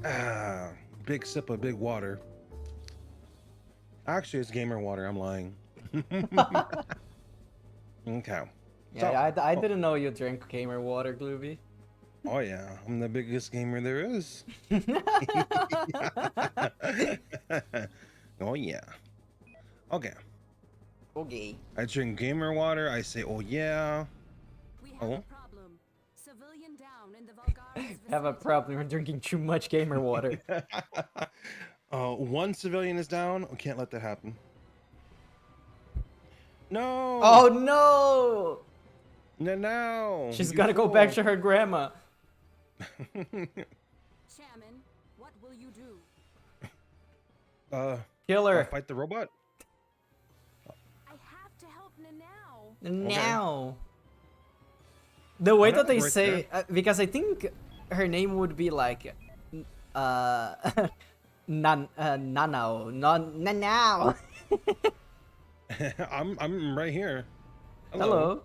Ah, big sip of big water. Actually, it's gamer water. I'm lying. Okay. Yeah, I didn't know you drank gamer water, Glooby. Oh yeah, I'm the biggest gamer there is. Oh yeah. Okay. Okay. I drink gamer water. I say, oh yeah. We have Oh. a problem. Civilian down in the Vulgaris Have a vicinity. problem with drinking too much gamer water. One civilian is down. We can't let that happen. No. Oh no! No, no. She's you gonna go back fool. to her grandma. Chairman, what will you do? Kill I'll her. fight the robot. I have to help Nanao. Now. The way Why that not they right say, because I think her name would be like, Nanao, Nanao. I'm right here. Hello.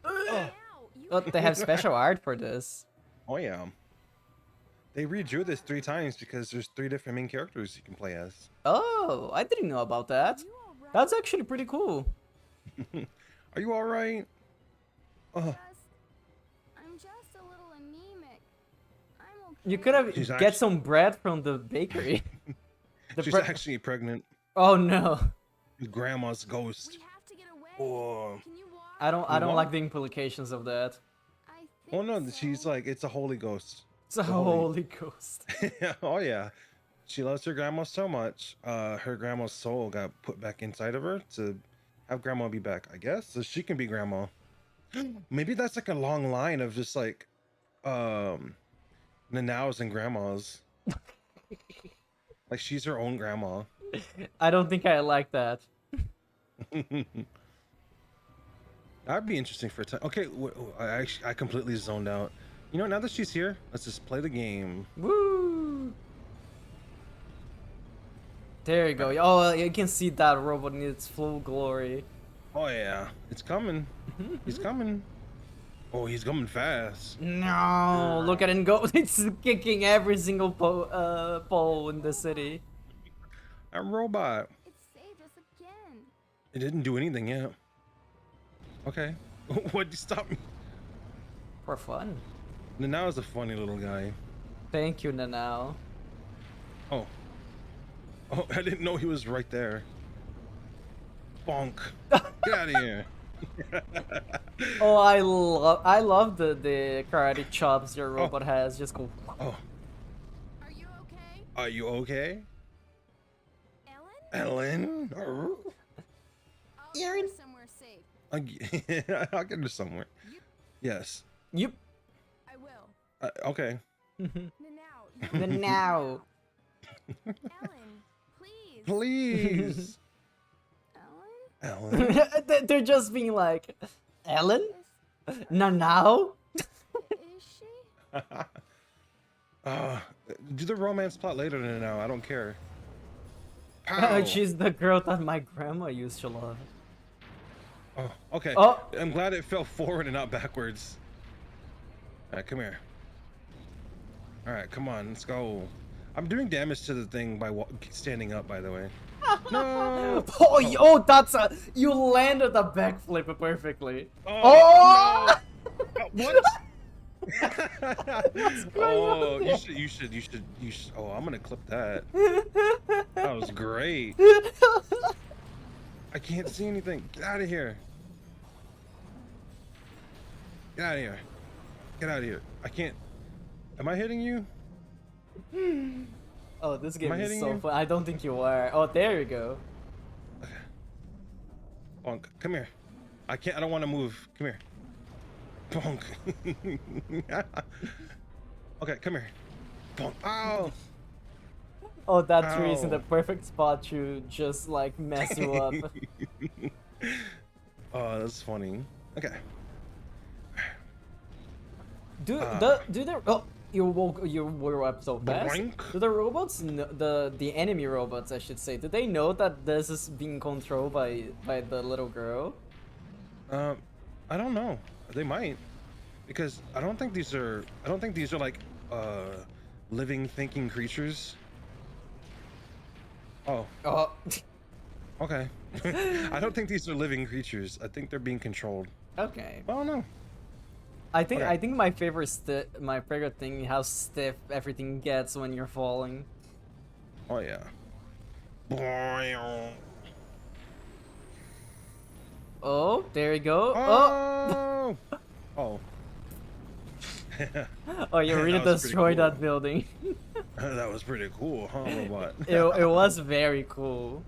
Now, you Oh, they have special art for this. Oh yeah. They redrew this 3 times because there's 3 different main characters you can play as. Oh, I didn't know about that. you all right? That's actually pretty cool. Are you all right? I'm just a little anemic. I'm okay. You could have She's get actu- some bread from the bakery. She's bre- actually pregnant. Oh no. Grandma's ghost. We have to get away. Oh. Can you walk? I don't what? like the implications of that. I think Oh no, so. she's like, it's a holy ghost. It's a holy- holy ghost. Oh yeah. She loves her grandma so much. Her grandma's soul got put back inside of her to have grandma be back, I guess. So she can be grandma. Maybe that's like a long line of just like nanaos and grandmas. Like she's her own grandma. I don't think I like that. That'd be interesting for a time. Okay, I completely zoned out. You know, now that she's here, let's just play the game. Woo! There you go. Oh, you can see that robot in its full glory. Oh yeah, it's coming. He's coming. Oh, he's coming fast. No, look at it go. It's kicking every single pole in the city. That robot. It saved us again. It didn't do anything yet. Okay. What'd you stop me? For fun. Now is a funny little guy. Thank you, Nanao. Oh. Oh, I didn't know he was right there. Bonk. Get out of here. Oh, I love the karate chops your robot has. Just go. Oh, Are you okay? are you okay? Ellen? Ellen? I'll get her somewhere safe. I'll get her somewhere. Yes. Yep. I will. Okay. Nanao. Nanao. Ellen, please. Please. Ellen? Ellen? They're just being like, Ellen? Is Nanao? she? Do the romance plot later now. I don't care. Pow. She's the girl that my grandma used to love. Oh, okay. Oh. I'm glad it fell forward and not backwards. All right, come here. All right, come on, let's go. I'm doing damage to the thing by standing up, by the way. No. Oh, that's a. You landed a backflip perfectly. Oh. No. What? going on you should. Oh, I'm gonna clip that. That was great. I can't see anything. Get out of here. Get out of here. Get out of here. I can't. Am I hitting you? Oh, this game I is hitting so you? fun. I don't think you are. Oh, there you go. Bonk, come here. I can't. I don't want to move. Come here. Bonk. Okay, come here. Bonk. Ow. Oh, that tree is in Ow. the perfect spot to just like mess you up. Oh, that's funny. Okay. Do the oh you were up so fast. Boink. Do the robots the enemy robots I should say? Do they know that this is being controlled by the little girl? I don't know. They might, because I don't think these are like living, thinking creatures. Oh, Oh. okay. I don't think these are living creatures. I think they're being controlled. Okay. I don't know. I think Okay. my favorite thing how stiff everything gets when you're falling. Oh yeah. Boing. Oh, there you go. Oh. Oh. Oh, you really That was pretty destroyed cool. that building. That was pretty cool, huh, robot? It was very cool.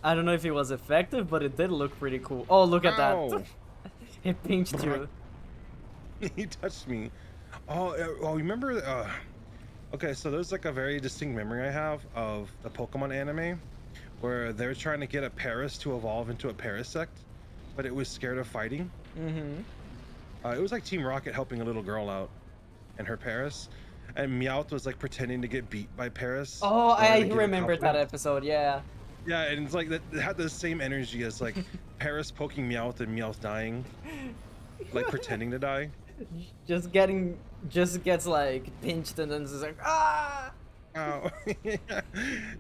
I don't know if it was effective, but it did look pretty cool. Oh, look at that. Ow! It pinched you. He touched me. Oh, oh, remember? Okay, so there's like a very distinct memory I have of the Pokemon anime, where they're trying to get a Paris to evolve into a Parasect, but it was scared of fighting. Mm-hmm. It was like Team Rocket helping a little girl out, and her Paris, and Meowth was like pretending to get beat by Paris. Oh, in order I to get remembered that confidence. episode, yeah. Yeah, and it's like that it had the same energy as like Paris poking Meowth and Meowth dying, like pretending to die. Just gets like pinched and then it's like, ah! Ow.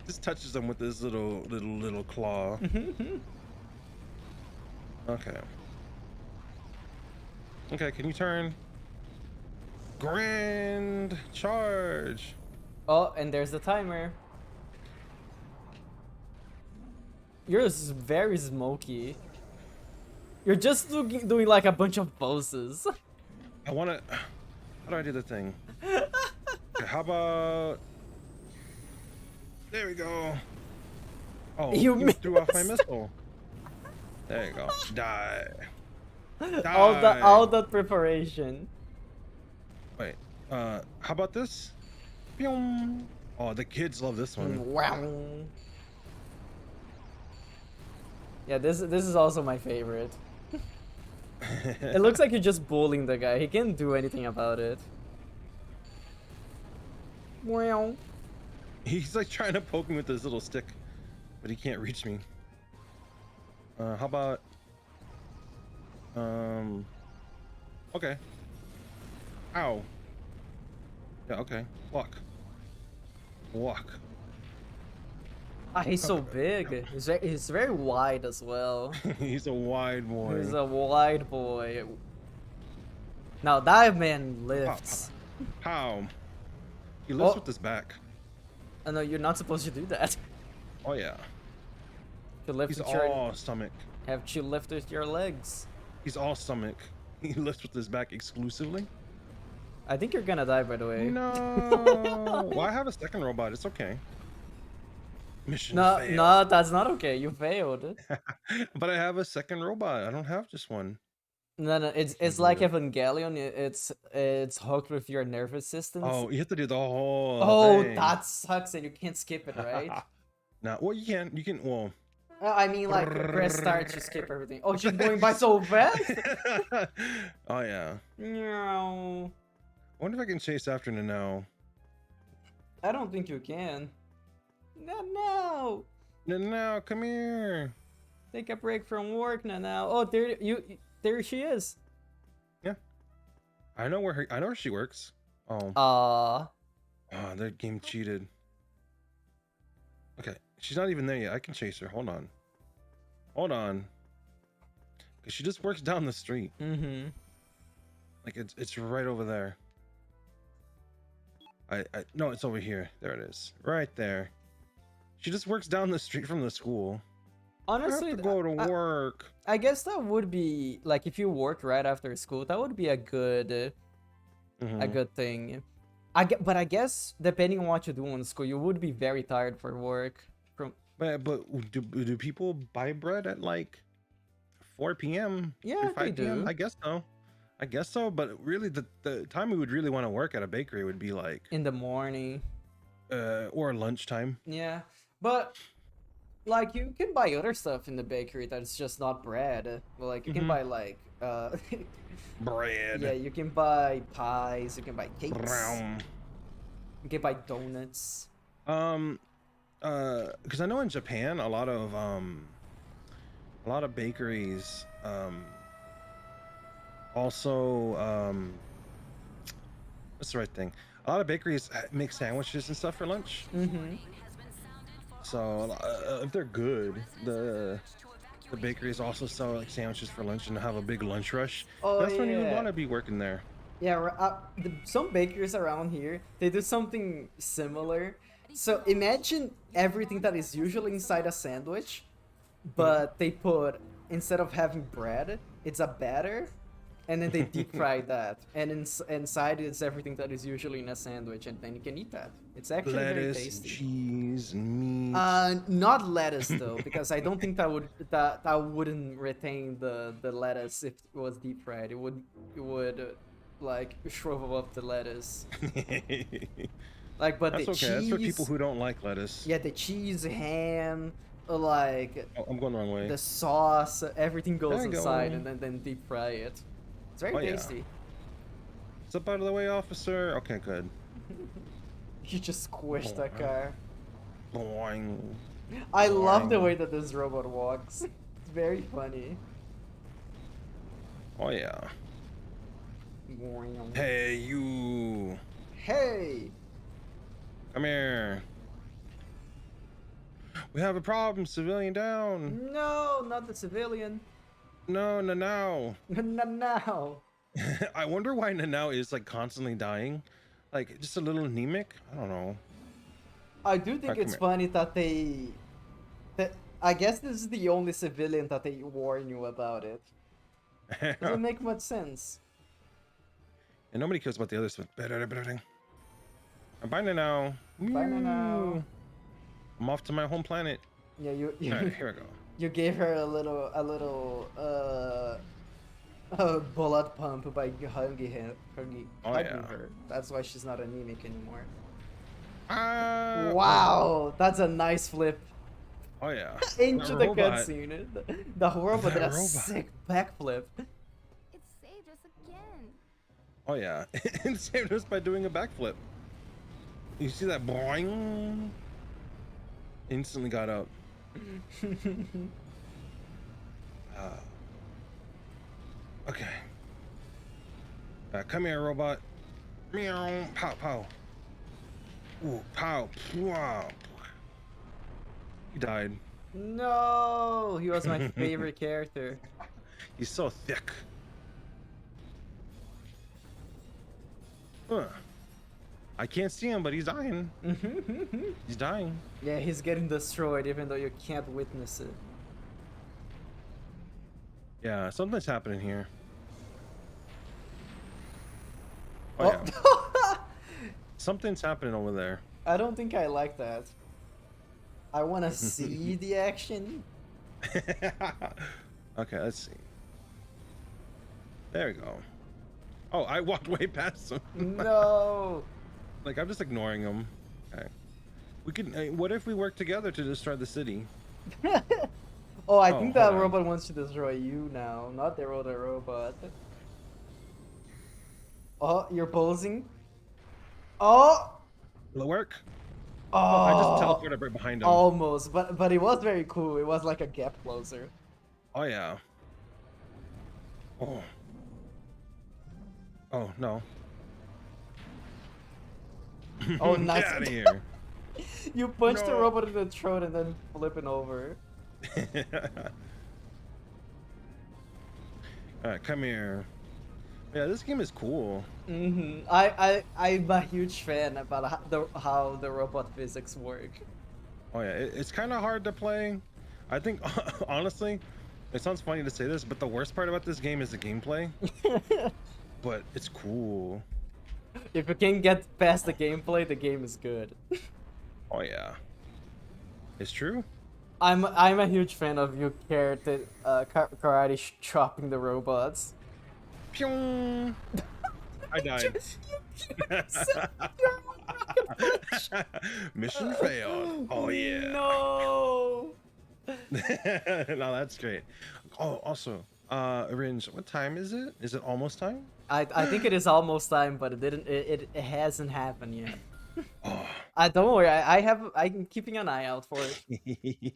Just touches them with this little claw. Okay. Okay, can you turn? Grand charge. Oh, and there's the timer. You're very smoky. You're just doing like a bunch of poses. I wanna. How do I do the thing? Okay, how about? There we go. Oh, You threw off my missed. missile. There you go. Die. All that preparation. Wait. How about this? Pew. Oh, the kids love this one. Wow. Yeah, this is also my favorite. It looks like you're just bullying the guy. He can't do anything about it. Wow. He's like trying to poke me with his little stick, but he can't reach me. How about? Okay. Ow. Yeah. Okay. Walk. Walk. Ah, he's so big. He's very wide as well. He's a wide boy. He's a wide boy. Now that man lifts. How? He lifts Oh. with his back. Oh, no, you're not supposed to do that. Oh yeah. To lift He's with your, all stomach. have to lift with your legs. He's all stomach. He lifts with his back exclusively. I think you're gonna die, by the way. No. Well, I have a second robot. It's okay. Mission No, failed. no, that's not okay. You failed. But I have a second robot. I don't have just one. No, no, it's like Evangelion. It's hooked with your nervous system. Oh, you have to do the whole Oh, thing. that sucks, and you can't skip it, right? Now, well, you can. You can. Well. I mean, like press start to skip everything. Oh, she's going by so fast. Oh yeah. No, I wonder if I can chase after her now. I don't think you can. No. No, no, come here. Take a break from work now. Oh, there she is. Yeah. I know where she works. Oh. Ah. Oh, that game cheated. Okay, she's not even there yet. I can chase her. Hold on. Hold on. Cause she just works down the street. Mm-hmm. Like it's right over there. No, it's over here. There it is. Right there. She just works down the street from the school. Honestly, I have to go to work. I guess that would be like if you work right after school, that would be a good Mhm. thing. But I guess depending on what you do in school, you would be very tired for work. But do people buy bread at like 4 p.m. Yeah, or 5 they p.m.? do. I guess so. I guess so. But really, the time we would really want to work at a bakery would be like In the morning. or lunchtime. Yeah, but like you can buy other stuff in the bakery that's just not bread. Well, like you can buy like Bread. yeah, you can buy pies, you can buy cakes, Brown. you can buy donuts. Because I know in Japan a lot of bakeries also what's the right thing? A lot of bakeries make sandwiches and stuff for lunch. Mm-hmm. So if they're good, the bakeries also sell like sandwiches for lunch and have a big lunch rush. Oh, That's when you would yeah. want to be working there. Yeah, some bakeries around here, they do something similar. So imagine everything that is usually inside a sandwich, but they put instead of having bread, it's a batter, and then they deep fry that, and inside is everything that is usually in a sandwich, and then you can eat that. It's actually very Lettuce, tasty. cheese, and meat. Not lettuce though, because I don't think that wouldn't retain the lettuce if it was deep fried. It would like shrivel up the lettuce. Like, but the That's okay. That's for people cheese, who don't like lettuce. yeah, the cheese, ham, like Oh, I'm going the wrong way. the sauce, everything goes There you inside, go. and then deep fry it. It's very Oh, yeah. tasty. Step out of the way, officer. Okay, good. You just squished that Oh, car. Boing. I love the Boing. way that this robot walks. It's very funny. Oh yeah. Hey, you. Hey! Come here. We have a problem. Civilian down. No, not the civilian. No, no, no. Not now. I wonder why Nanao is like constantly dying. Like just a little anemic. I don't know. I do think come it's here. funny that I guess this is the only civilian that they warn you about it. Doesn't make much sense. And nobody cares about the other stuff. Bye now. Bye now. I'm off to my home planet. Yeah, you All right, here we go. you gave her a little bullet pump by hugging Oh, hugging yeah. her. That's why she's not anemic anymore. Ah, Wow, that's a nice flip Oh yeah. into That the robot. cutscene. The robot did a That robot. sick backflip. It saved us again. Oh yeah. And saved us by doing a backflip. You see that boing? Instantly got up. Okay. Come here, robot. Meow. Pow, pow. Ooh, pow. Wow. He died. No, he was my favorite character. He's so thick. Huh. I can't see him, but he's dying. He's dying. Yeah, he's getting destroyed even though you can't witness it. Yeah, something's happening here. Oh, Yeah. Something's happening over there. I don't think I like that. I want to see the action. Okay, let's see. There we go. Oh, I walked way past him. No. Like, I'm just ignoring him. Okay. We could. What if we work together to destroy the city? Oh, I Oh, think that hold on. robot wants to destroy you now, not the other robot. Oh, you're posing. Oh. Will it work? Oh. I just teleported right behind him. Almost, but it was very cool. It was like a gap closer. Oh yeah. Oh. Oh no. Oh, nice. Get out of here. You punched the No. robot in the throat and then flipping over. Alright, come here. Yeah, this game is cool. I'm a huge fan about how the robot physics work. Oh yeah, it's kind of hard to play. I think honestly, it sounds funny to say this, but the worst part about this game is the gameplay. But it's cool. If you can get past the gameplay, the game is good. Oh yeah. It's true. I'm a huge fan of you karate chopping the robots. Pyong! I died. Mission failed. Oh yeah. No. No, that's great. Oh, also, Ringe, what time is it? Is it almost time? I think it is almost time, but it hasn't happened yet. Oh. Don't worry, I'm keeping an eye out for it.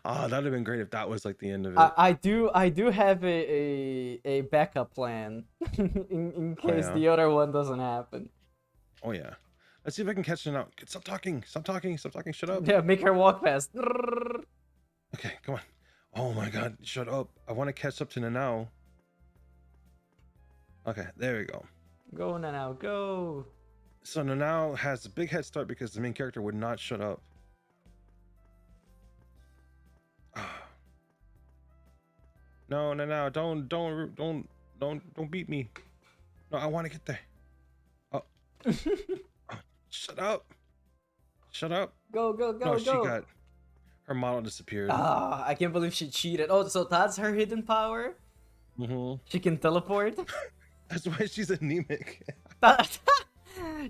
Oh, that'd have been great if that was like the end of it. I do have a backup plan in Oh, case yeah. the other one doesn't happen. Oh yeah. Let's see if I can catch it out. Stop talking. Stop talking. Stop talking. Shut up. Yeah, make her walk fast. Okay, come on. Oh my god, shut up. I want to catch up to Nanao. Okay, there we go. Go now, go. So Nanao has a big head start because the main character would not shut up. No, no, no! Don't beat me. No, I want to get there. Oh, oh, shut up! Shut up! Go, go, go, No, go. she got her model disappeared. Ah, I can't believe she cheated. Oh, so that's her hidden power? Mm-hmm. She can teleport? That's why she's anemic.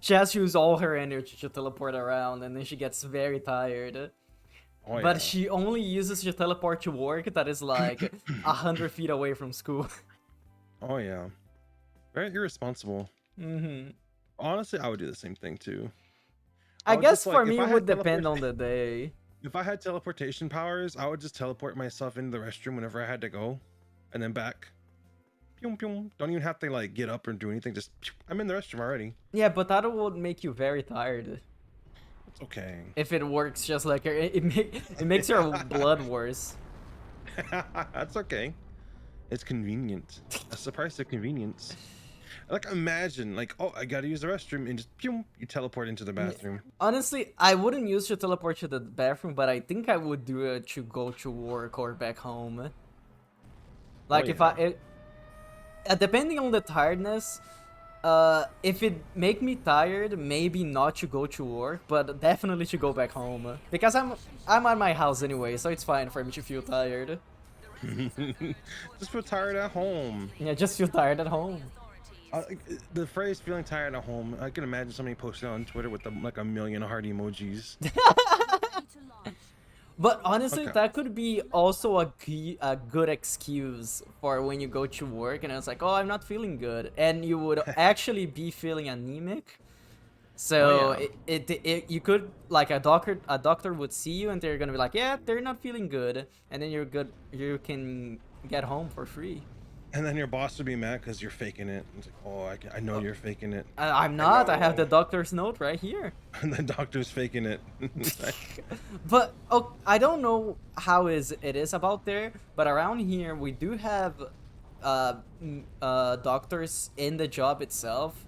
She has to use all her energy to teleport around, and then she gets very tired. Oh, But yeah. she only uses to teleport to work that is like 100 feet away from school. Oh yeah. Very irresponsible. Mm-hmm. Honestly, I would do the same thing too. I would guess just, for like, me if I it had would depend teleport- on the day. If I had teleportation powers, I would just teleport myself into the restroom whenever I had to go, and then back. Pew, pew. Don't even have to like get up or do anything. Just pew, I'm in the restroom already. Yeah, but that would make you very tired. It's okay. If it works just like it makes your blood worse. That's okay. It's convenient. That's the price of convenience. Like imagine, like, oh, I gotta use the restroom, and just pew, you teleport into the bathroom. Honestly, I wouldn't use to teleport to the bathroom, but I think I would do it to go to work or back home. Like if yeah. depending on the tiredness, if it make me tired, maybe not to go to work, but definitely to go back home. Because I'm at my house anyway, so it's fine for me to feel tired. Just feel tired at home. Yeah, just feel tired at home. The phrase "feeling tired at home," I can imagine somebody posting on Twitter with like a million heart emojis. But honestly, Okay. that could be also a good excuse for when you go to work and it's like, oh, I'm not feeling good, and you would actually be feeling anemic. So Oh, yeah. it you could, like, a doctor would see you and they're gonna be like, yeah, they're not feeling good, and then you're good, you can get home for free. And then your boss would be mad because you're faking it. It's like, oh, I know you're faking it. I'm not. I have the know. doctor's note right here. And the doctor's faking it. But oh, I don't know how it is about there, but around here we do have doctors in the job itself.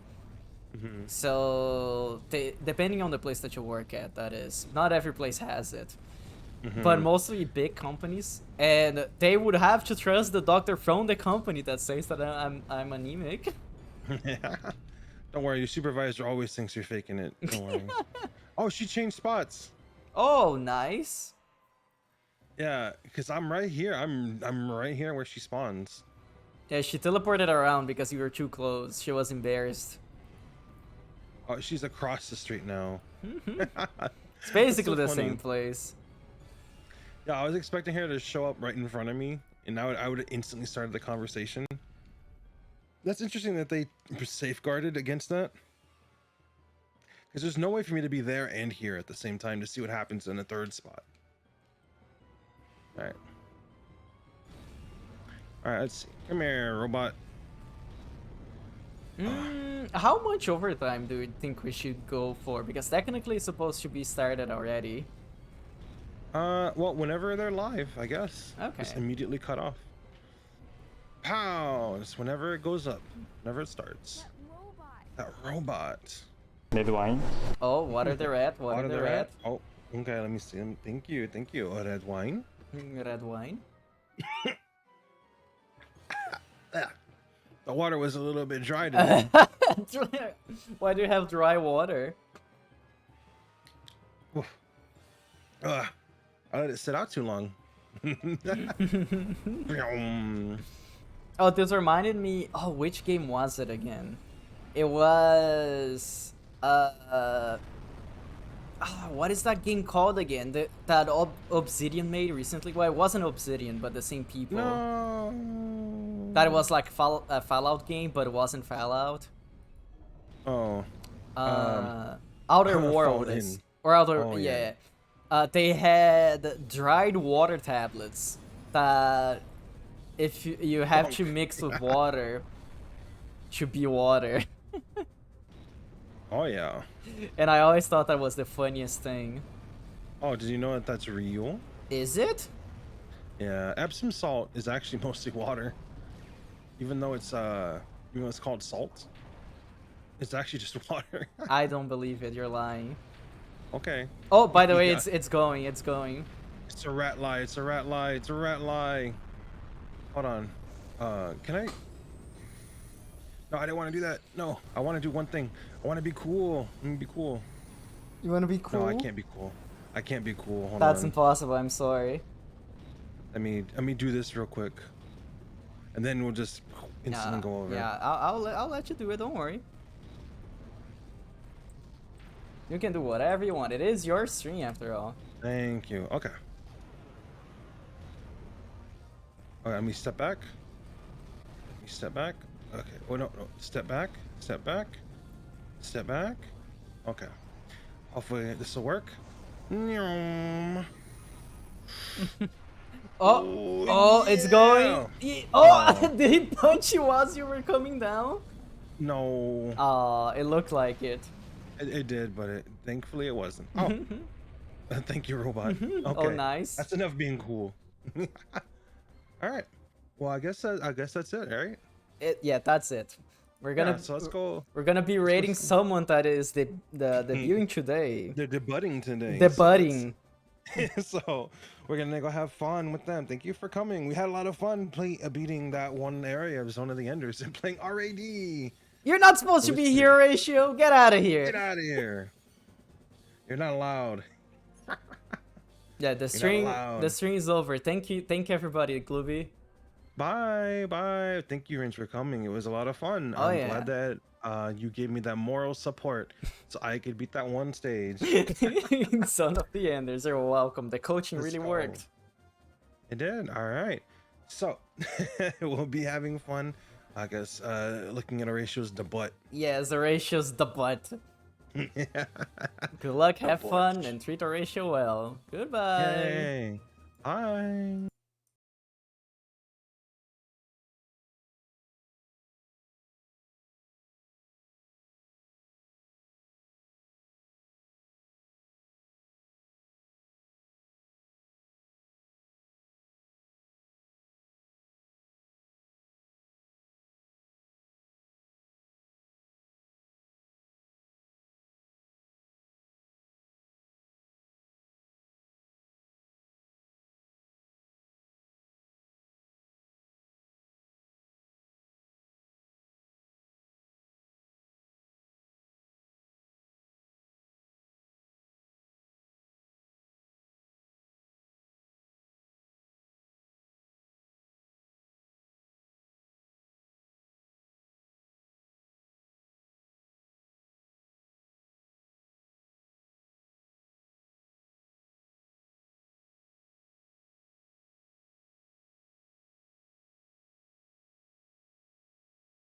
Mhm. So depending on the place that you work at, that is, not every place has it. Mhm. But mostly big companies, and they would have to trust the doctor from the company that says that I'm anemic. Don't worry, your supervisor always thinks you're faking it. Don't worry. Oh, she changed spots. Oh, nice. Yeah, because I'm right here. I'm right here where she spawns. Yeah, she teleported around because you were too close. She was embarrassed. Oh, she's across the street now. It's basically so the same funny. place. Yeah, I was expecting her to show up right in front of me, and I would have instantly started the conversation. That's interesting that they safeguarded against that. Because there's no way for me to be there and here at the same time to see what happens in a third spot. Alright. Alright, let's see. Come here, robot. How much overtime do you think we should go for? Because technically it's supposed to be started already. Well, whenever they're live, I guess. Okay. Just immediately cut off. Pow! Just whenever it goes up. Whenever it starts. That robot. Red wine. Oh, what are they at? What What are are they they at? at? Oh, okay, let me see them. Thank you, thank you. Oh, red wine. Red wine. The water was a little bit dry today. Why do you have dry water? I let it sit out too long. Oh, this reminded me. Oh, which game was it again? It was what is that game called again? That Obsidian made recently. Well, it wasn't Obsidian, but the same people. No. That was like a Fallout game, but it wasn't Fallout. Oh. Outer World Fallen. is, or Outer, Oh, yeah. yeah. They had dried water tablets that if you have to mix with water to be water. Oh yeah. And I always thought that was the funniest thing. Oh, did you know that that's real? Is it? Yeah, Epsom salt is actually mostly water. Even though it's called salt, it's actually just water. I don't believe it. You're lying. Okay. Oh, by the way, Yeah. it's going. It's going. It's a rat lie. It's a rat lie. It's a rat lie. Hold on. Can I? No, I didn't want to do that. No, I want to do one thing. I want to be cool. Let me be cool. You want to be cool? No, I can't be cool. I can't be cool. Hold That's on. impossible. I'm sorry. Let me do this real quick, and then we'll just instantly go over. Yeah, I'll let you do it. Don't worry. You can do whatever you want. It is your stream after all. Thank you. Okay. All right, let me step back. Let me step back. Okay. Oh no, no. Step back. Step back. Step back. Okay. Hopefully this will work. Nyom. Oh, it's going. Oh, did he punch you as you were coming down? No. It looked like it. It did, but thankfully it wasn't. Oh. Thank you, robot. Okay. Oh, nice. That's enough being cool. All right. Well, I guess that's it, right? Yeah, that's it. We're gonna. Yeah, so let's go. We're gonna be rating someone that is the debuting today. They're debuting today. Debuting. So we're gonna go have fun with them. Thank you for coming. We had a lot of fun beating that one area of Zone of the Enders and playing R.A.D. You're not supposed to be here, Ratio. Get out of here. Get out of here. You're not allowed. Yeah, the string is over. Thank you everybody, Glooby. Bye. Thank you, Ringe, for coming. It was a lot of fun. Oh, I'm yeah. glad that you gave me that moral support so I could beat that one stage. Son of the Enders, you're welcome. The coaching Let's really go. worked. It did. All right. So we'll be having fun. I guess looking at Horatio's debut. Yes, the Ratio's the butt. Yeah. Good luck, have Abort. fun, and treat Horatio well. Goodbye. Yay. Bye.